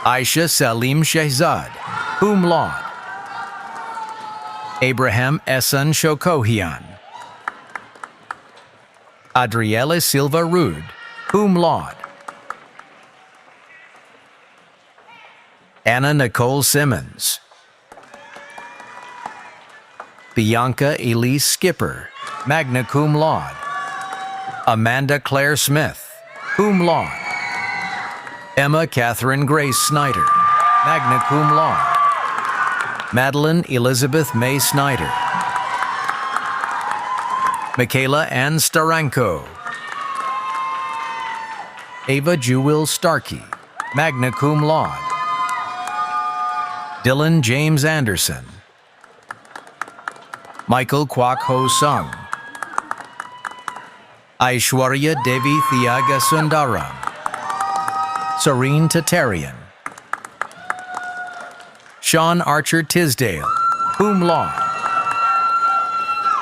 Speaker 9: Aisha Salim Shehzad, cum laude. Abraham Esan Shokohian. Adriela Silva Rude, cum laude. Anna Nicole Simmons. Bianca Elise Skipper, magna cum laude. Amanda Claire Smith, cum laude. Emma Catherine Grace Snyder, magna cum laude. Madeline Elizabeth May Snyder. Michaela Ann Staranko. Ava Jewel Starkey, magna cum laude. Dylan James Anderson. Michael Kwak Ho Sung. Aishwarya Devi Thiaga Sundaram. Serene Tatarian. Sean Archer Tisdale, cum laude.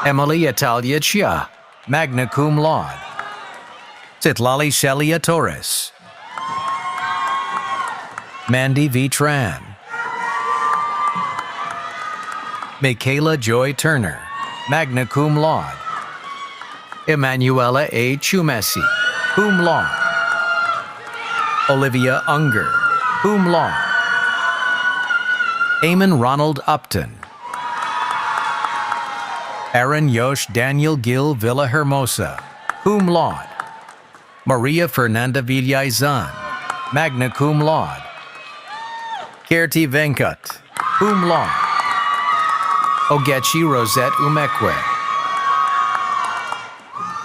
Speaker 9: Emily Italia Chia, magna cum laude. Citlali Shelia Torres. Mandy V. Tran. Michaela Joy Turner, magna cum laude. Emanuela A. Chumesi, cum laude. Olivia Unger, cum laude. Eamon Ronald Upton. Aaron Yosh Daniel Gil Villahermosa, cum laude. Maria Fernanda Villaizan, magna cum laude. Kirti Venkat, cum laude. Ogechi Rosette Umekwe.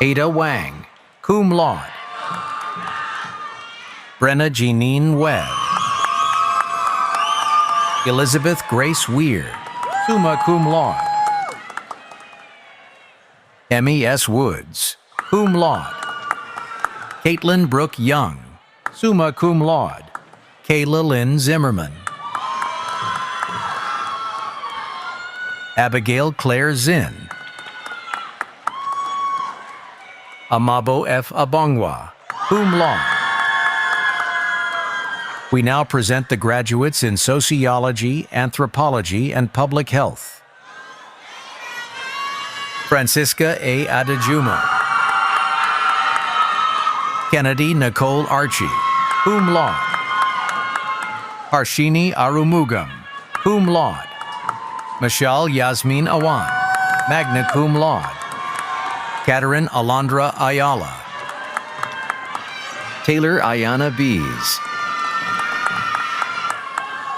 Speaker 9: Ada Wang, cum laude. Brenna Jeanine Webb. Elizabeth Grace Weir, summa cum laude. Emmy S. Woods, cum laude. Caitlin Brooke Young, summa cum laude. Kayla Lynn Zimmerman. Abigail Claire Zinn. Amabo F. Abongwa, cum laude. We now present the graduates in Sociology, Anthropology, and Public Health. Francisca A. Adejuma. Kennedy Nicole Archie, cum laude. Harshini Arumugam, cum laude. Michelle Yasmin Awan, magna cum laude. Catherine Alondra Ayala.
Speaker 11: Taylor Ayana Bees.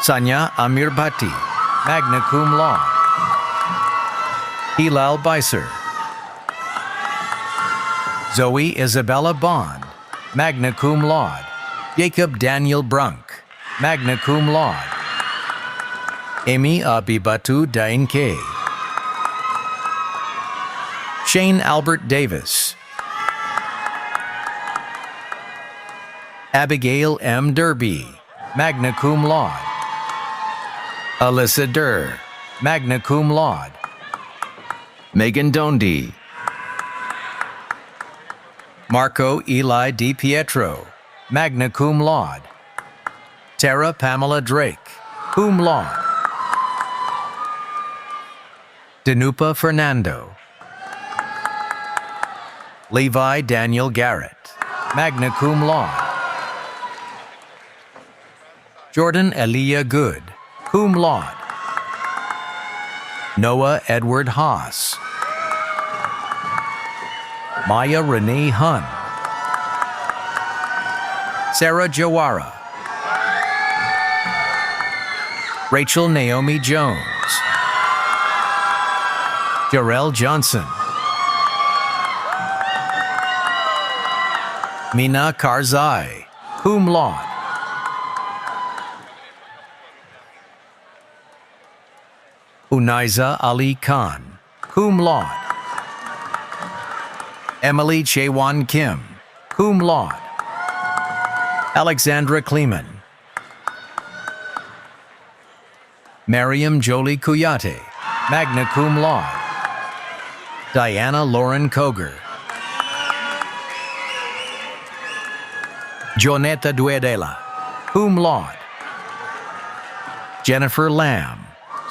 Speaker 9: Sanya Amir Bhatti, magna cum laude. Hilal Beiser. Zoe Isabella Bond, magna cum laude. Jacob Daniel Brunk, magna cum laude. Amy Abibatu Dainke. Shane Albert Davis. Abigail M. Derby, magna cum laude. Alyssa Durr, magna cum laude.
Speaker 11: Megan Dondi.
Speaker 9: Marco Eli Di Pietro, magna cum laude. Tara Pamela Drake, cum laude. Danupa Fernando. Levi Daniel Garrett, magna cum laude. Jordan Elia Good, cum laude. Noah Edward Haas. Maya Renee Hun. Sarah Jawara. Rachel Naomi Jones. Jarrell Johnson. Mina Karzai, cum laude. Unaiza Ali Khan, cum laude. Emily Chewan Kim, cum laude. Alexandra Kleeman. Mariam Jolie Kuyate, magna cum laude. Diana Lauren Koger. Jonetta Duedela, cum laude. Jennifer Lamb,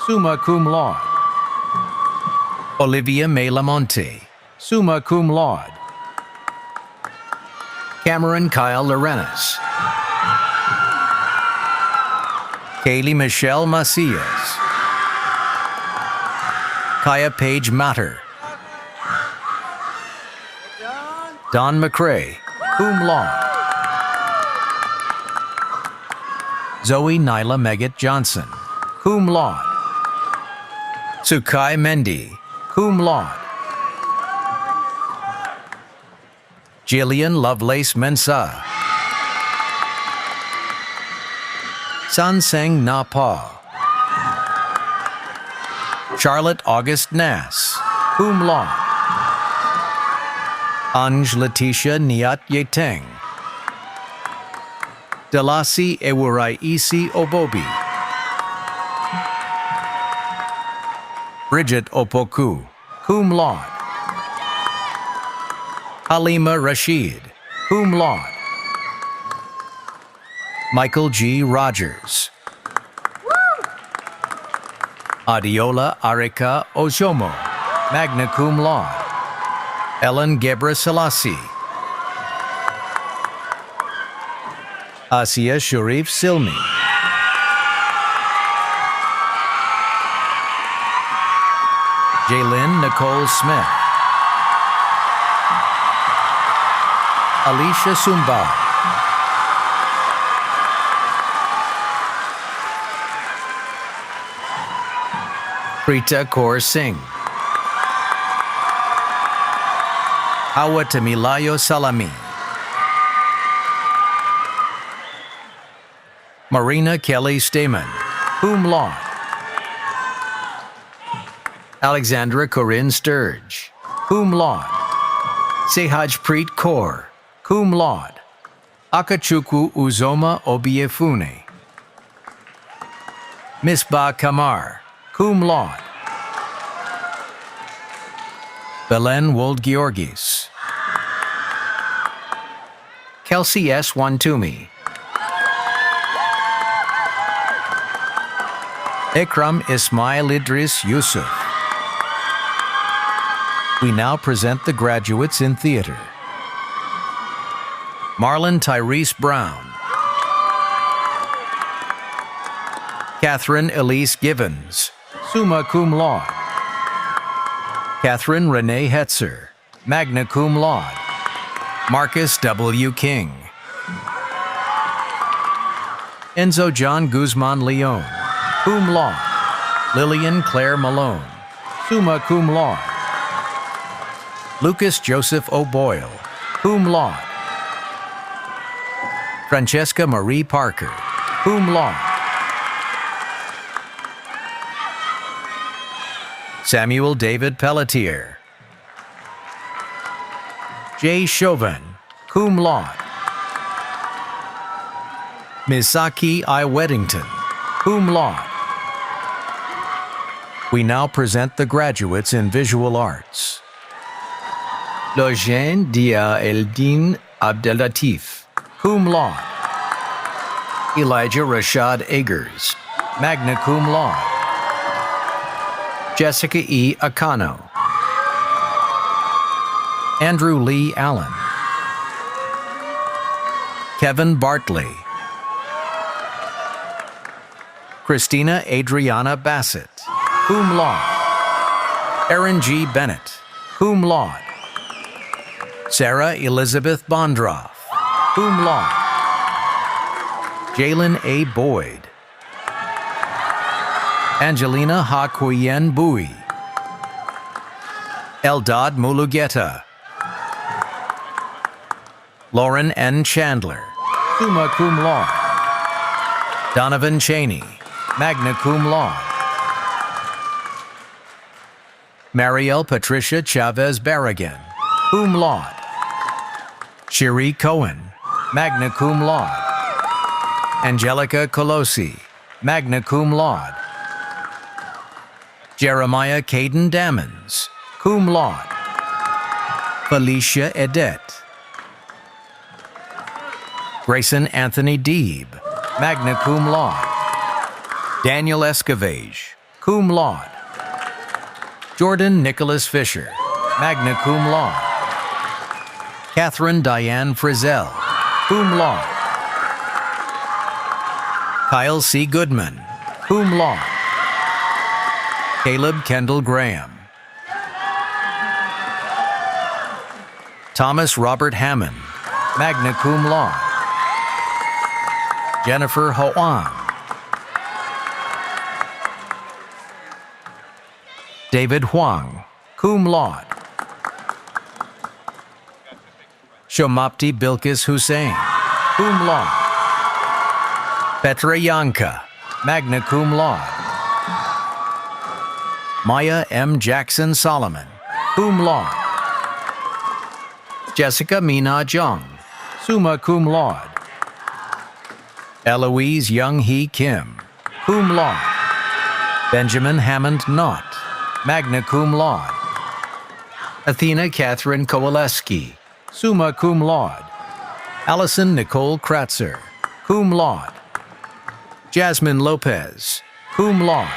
Speaker 9: summa cum laude. Olivia May Lamonte, summa cum laude. Cameron Kyle Lorenas. Kaylee Michelle Macias. Kaya Page Matter. Don McCrae, cum laude. Zoe Nyla Meggett Johnson, cum laude. Sukai Mendy, cum laude. Jillian Lovelace Mensah. Sanseng Napa. Charlotte August Nass, cum laude. Anj Letitia Niat Yeteng. Delasi Ewurai Isi Obobi. Bridget Opoku, cum laude. Halima Rashid, cum laude. Michael G. Rogers. Adiola Arika Ojomo, magna cum laude. Ellen Gebra Selassie. Asia Sharif Silmi. Jaylyn Nicole Smith. Alicia Sumba. Preeta Kaur Singh. Hawa Tamilayo Salami. Marina Kelly Stamen. cum laude. Alexandra Corinne Sturge, cum laude. Sehajpreet Kaur, cum laude. Akachukwu Uzoma Obiefune. Misbah Kamar, cum laude. Belen Wold-Georgis. Kelsey S. Wantumi. Ikram Ismail Idris Yusuf. We now present the graduates in theater. Marlon Tyrese Brown. Catherine Elise Givens, summa cum laude. Catherine Renee Hetzer, magna cum laude. Marcus W. King. Enzo John Guzman Leon, cum laude. Lillian Claire Malone, summa cum laude. Lucas Joseph O'Boyle, cum laude. Francesca Marie Parker, cum laude. Samuel David Pelletier. Jay Chauvin, cum laude. Misaki I. Weddington, cum laude. We now present the graduates in visual arts. Lojen Dia Eldin Abdelatif, cum laude. Elijah Rashad Eggers, magna cum laude. Jessica E. Akano. Andrew Lee Allen. Kevin Bartley. Christina Adriana Bassett, cum laude. Erin G. Bennett, cum laude. Sarah Elizabeth Bondroff, cum laude. Jalen A. Boyd. Angelina Ha-Kuyen Bui. Eldad Mulugeta. Lauren N. Chandler, summa cum laude. Donovan Cheney, magna cum laude. Marielle Patricia Chavez Barragan, cum laude. Cherie Cohen, magna cum laude. Angelica Colosi, magna cum laude. Jeremiah Caden Dammons, cum laude. Felicia Edet. Grayson Anthony Deeb, magna cum laude. Daniel Escavage, cum laude. Jordan Nicholas Fisher, magna cum laude. Catherine Diane Frizzell, cum laude. Kyle C. Goodman, cum laude. Caleb Kendall Graham. Thomas Robert Hammond, magna cum laude. Jennifer Hoang. David Huang, cum laude. Shomapti Bilkis Hussein, cum laude. Petra Yanka, magna cum laude. Maya M. Jackson Solomon, cum laude. Jessica Mina Jung, summa cum laude. Eloise Young Hee Kim, cum laude. Benjamin Hammond Knott, magna cum laude. Athena Catherine Kowaleski, summa cum laude. Allison Nicole Kratzer, cum laude. Jasmine Lopez, cum laude.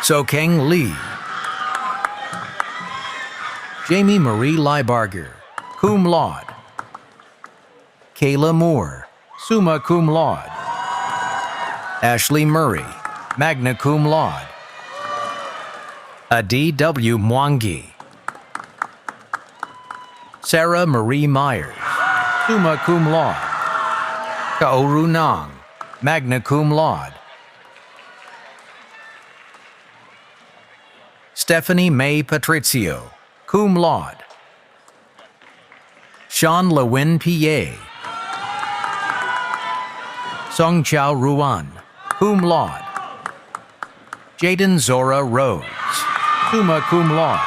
Speaker 9: Sokeng Lee. Jamie Marie Leibarger, cum laude. Kayla Moore, summa cum laude. Ashley Murray, magna cum laude. Adi W. Mwangi. Sarah Marie Myers, summa cum laude. Kaoru Nang, magna cum laude. Stephanie May Patrizio, cum laude. Sean Lewin P.A. Song Chao Ruan, cum laude. Jaden Zora Rhodes, summa cum laude.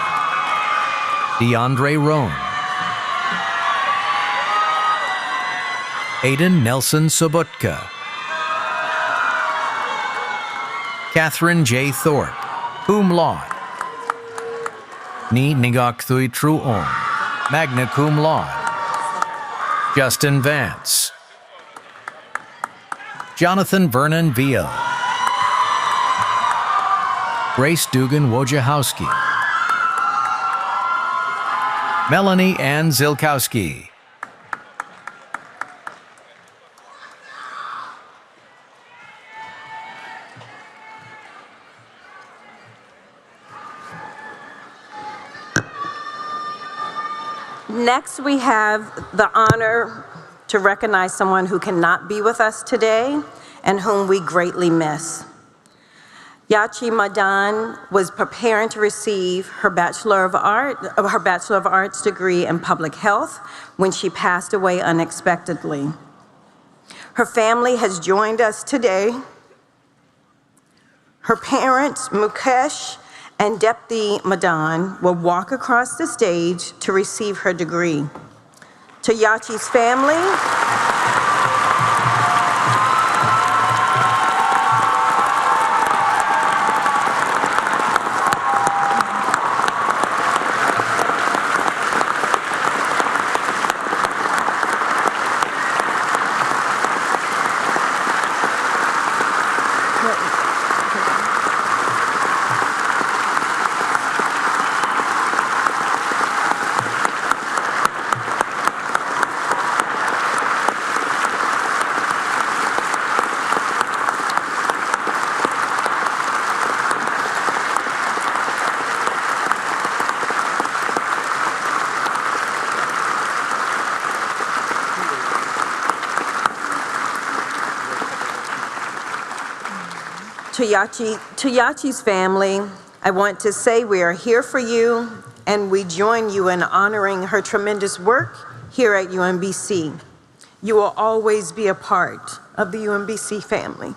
Speaker 9: DeAndre Roan. Aiden Nelson Sobotka. Catherine J. Thorpe, cum laude. Ni Nigakhthui Truong, magna cum laude. Justin Vance. Jonathan Vernon Veal. Grace Dugan Wojciechowski. Melanie Ann Zilkowski.
Speaker 10: Next, we have the honor to recognize someone who cannot be with us today and whom we greatly miss. Yachi Madan was preparing to receive her Bachelor of Arts degree in Public Health when she passed away unexpectedly. Her family has joined us today. Her parents, Mukesh and Depti Madan, will walk across the stage to receive her degree. To Yachi's family, to Yachi's family, I want to say we are here for you and we join you in honoring her tremendous work here at UMBC. You will always be a part of the UMBC family.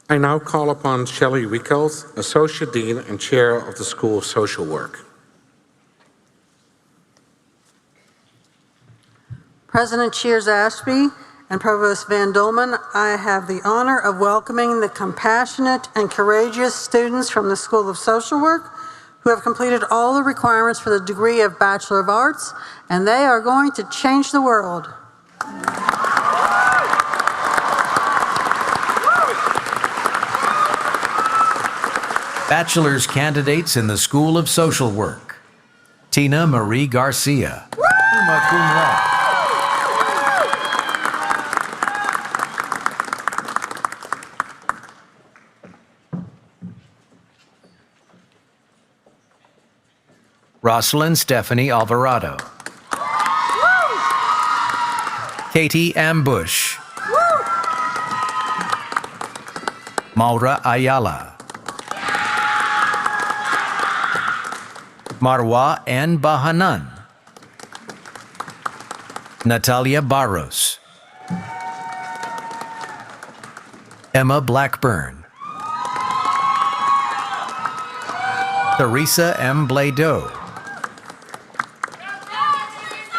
Speaker 7: I now call upon Shelley Wiekels, Associate Dean and Chair of the School of Social Work.
Speaker 12: President Cheers Ashby and Provost Van Dolman, I have the honor of welcoming the compassionate and courageous students from the School of Social Work who have completed all the requirements for the degree of Bachelor of Arts, and they are going to change the world.
Speaker 9: Bachelor's candidates in the School of Social Work. Tina Marie Garcia, summa cum laude. Rosalind Stephanie Alvarado. Katie Ambush. Maura Ayala. Marwa N. Bahanan. Natalia Barros. Emma Blackburn. Theresa M. Bladeau.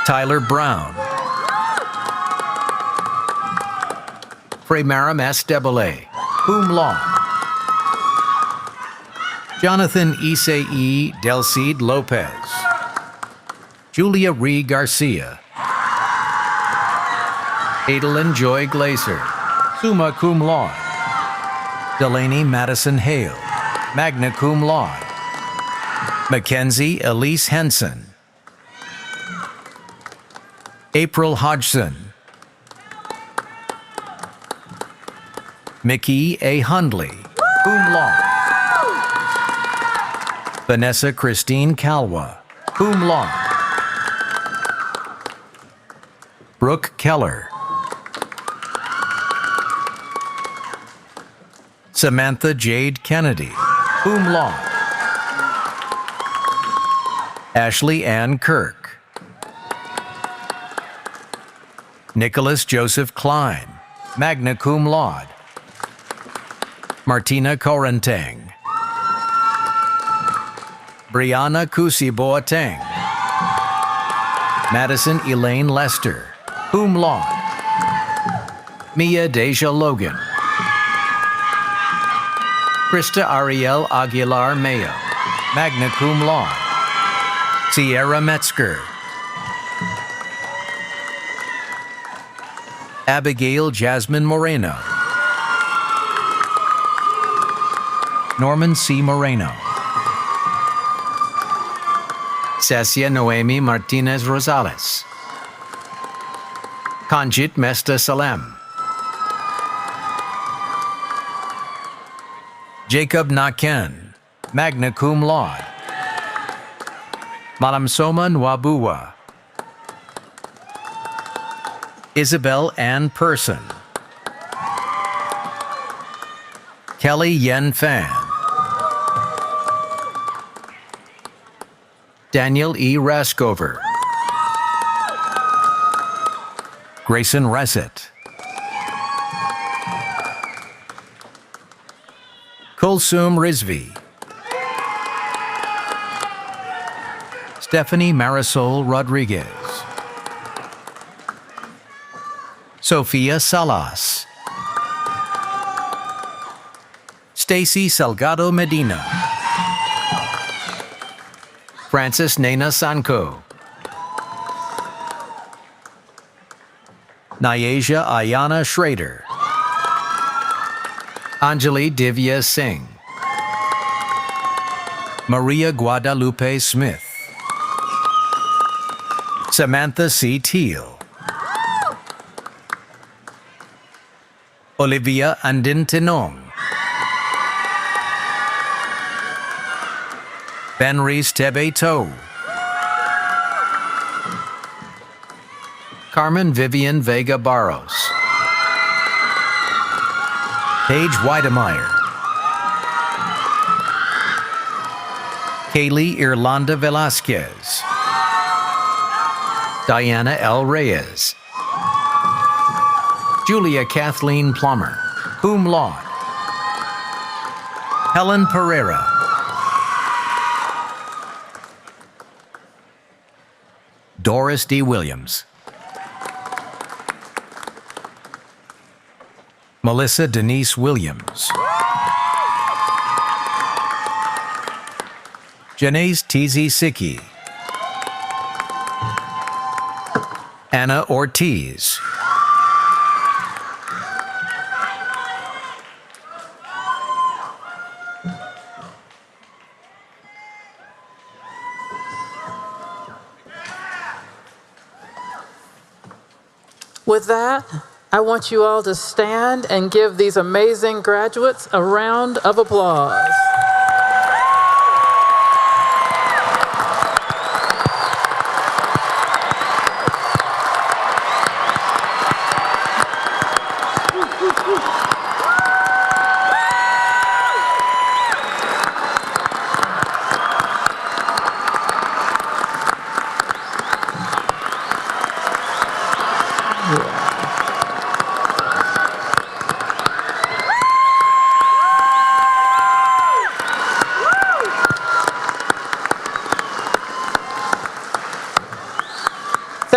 Speaker 9: Tyler Brown. Freymaram S. Debele, cum laude. Jonathan Isai Delcide Lopez. Julia Ree Garcia. Adeline Joy Glaser, summa cum laude. Delaney Madison Hale, magna cum laude. Mackenzie Elise Henson. April Hodgson. Mickey A. Hundley, cum laude. Vanessa Christine Calwa, cum laude. Brooke Keller. Samantha Jade Kennedy, cum laude. Ashley Ann Kirk. Nicholas Joseph Klein, magna cum laude. Martina Korenteng. Brianna Kusi Boateng. Madison Elaine Lester, cum laude. Mia Deja Logan. Krista Ariel Aguilar Mayo, magna cum laude. Sierra Metzger. Abigail Jasmine Moreno. Norman C. Moreno. Cecia Noemi Martinez Rosales. Kanjit Mesta Salem. Jacob Naken, magna cum laude. Malamsoma Nwabua. Isabel Ann Person. Kelly Yen Fan. Daniel E. Raskover. Grayson Resett. Kulsum Rizvi. Stephanie Marisol Rodriguez. Sofia Salas. Stacy Salgado Medina. Francis Nena Sanko. Nyasia Ayana Schrader. Anjali Divya Singh. Maria Guadalupe Smith. Samantha C. Teal. Olivia Andin Tinong. Benris Tebe To. Carmen Vivian Vega Barros. Paige Weidemeyer. Kaylee Irlanda Velasquez. Diana L. Reyes. Julia Kathleen Plummer, cum laude. Helen Pereira. Doris D. Williams. Melissa Denise Williams. Janaise Tizi Siki. Anna Ortiz.
Speaker 4: With that, I want you all to stand and give these amazing graduates a round of applause.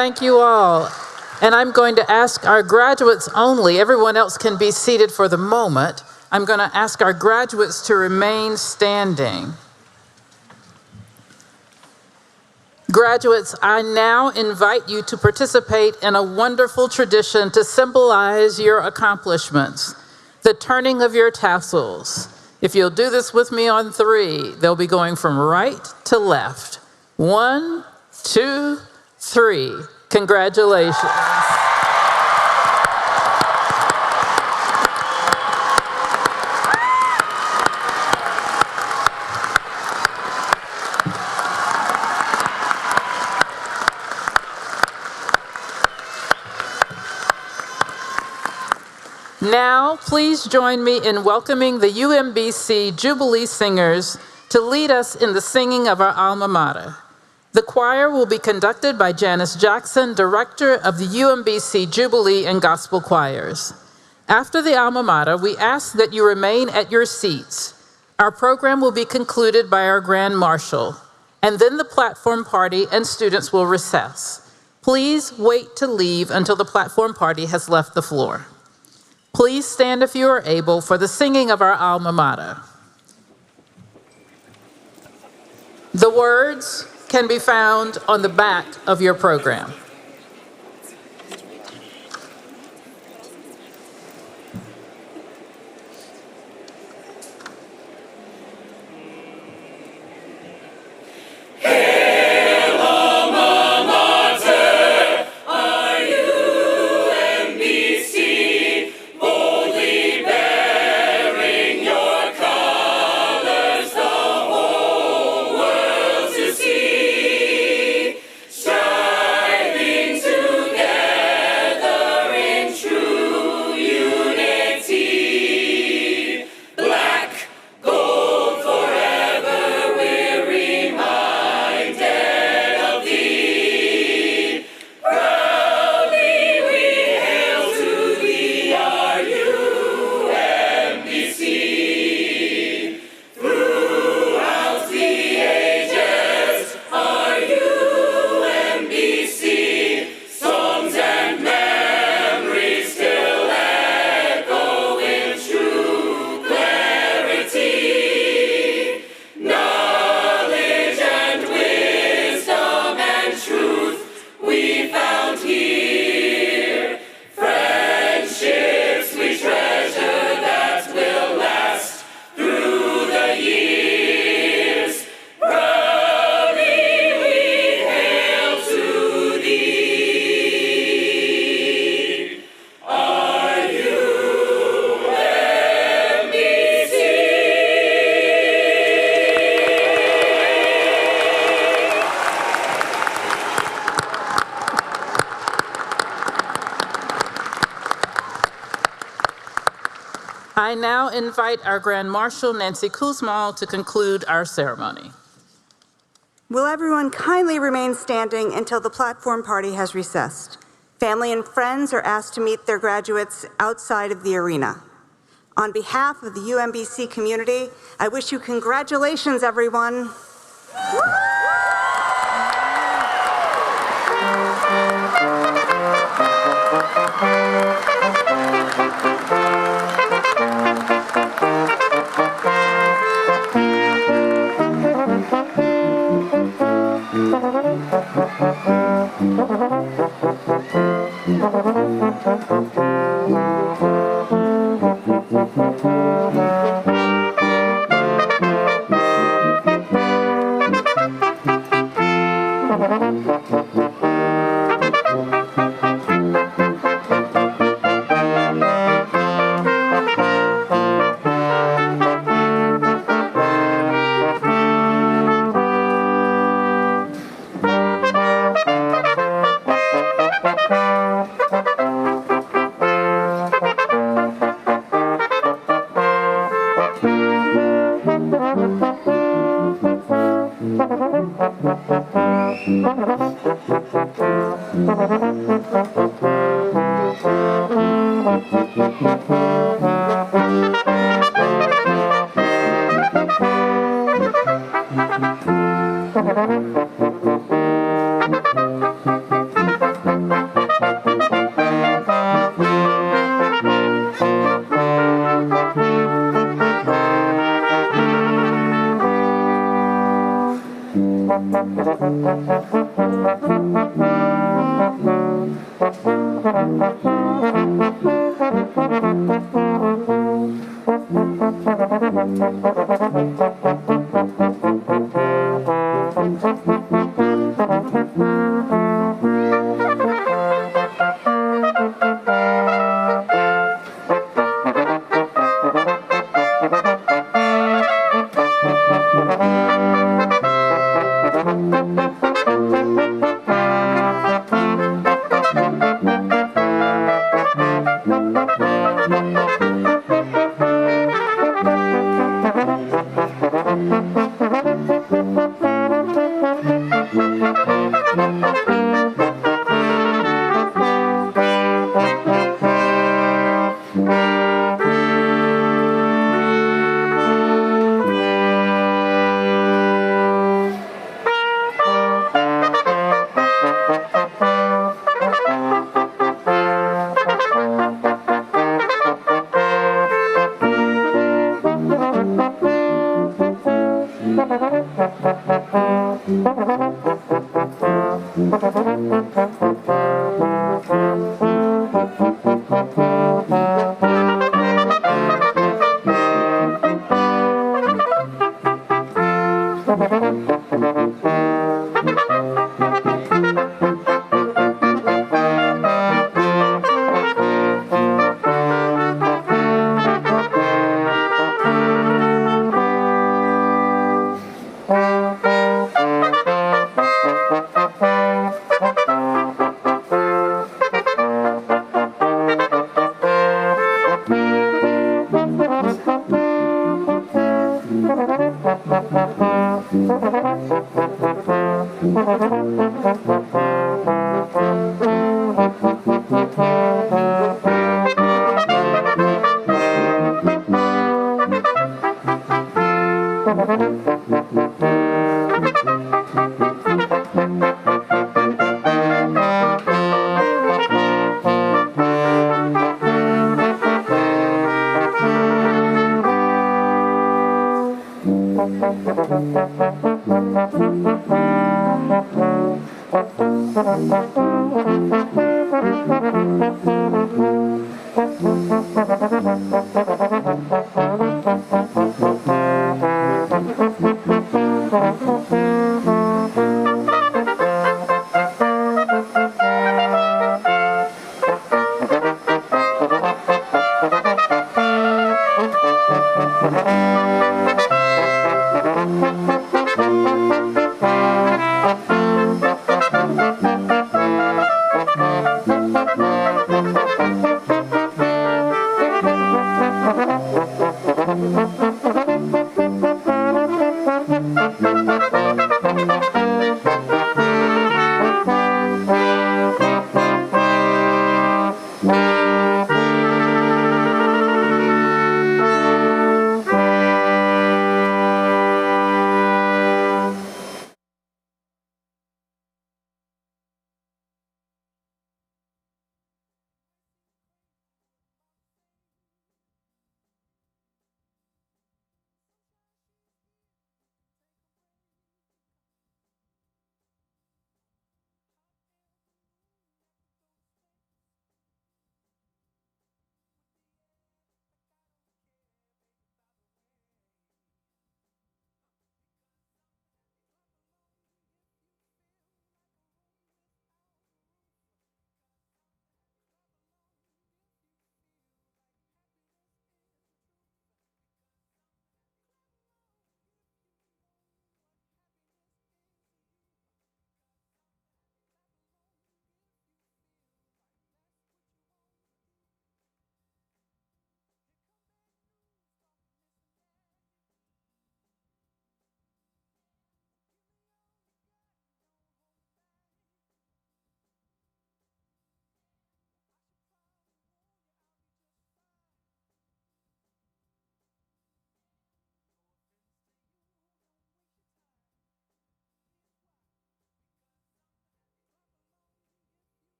Speaker 4: Thank you all. And I'm going to ask our graduates only, everyone else can be seated for the moment. I'm going to ask our graduates to remain standing. Graduates, I now invite you to participate in a wonderful tradition to symbolize your accomplishments, the turning of your tassels. If you'll do this with me on 3, they'll be going from right to left. 1, 2, 3. Congratulations. Now, please join me in welcoming the UMBC Jubilee Singers to lead us in the singing of our alma mater. The choir will be conducted by Janice Jackson, Director of the UMBC Jubilee and Gospel Choirs. After the alma mater, we ask that you remain at your seats. Our program will be concluded by our Grand Marshal, and then the platform party and students will recess. Please wait to leave until the platform party has left the floor. Please stand if you are able for the singing of our alma mater. The words can be found on the back of your program. I now invite our Grand Marshal, Nancy Kuzmal, to conclude our ceremony.
Speaker 2: Will everyone kindly remain standing until the platform party has recessed? Family and friends are asked to meet their graduates outside of the arena. On behalf of the UMBC community, I wish you congratulations, everyone.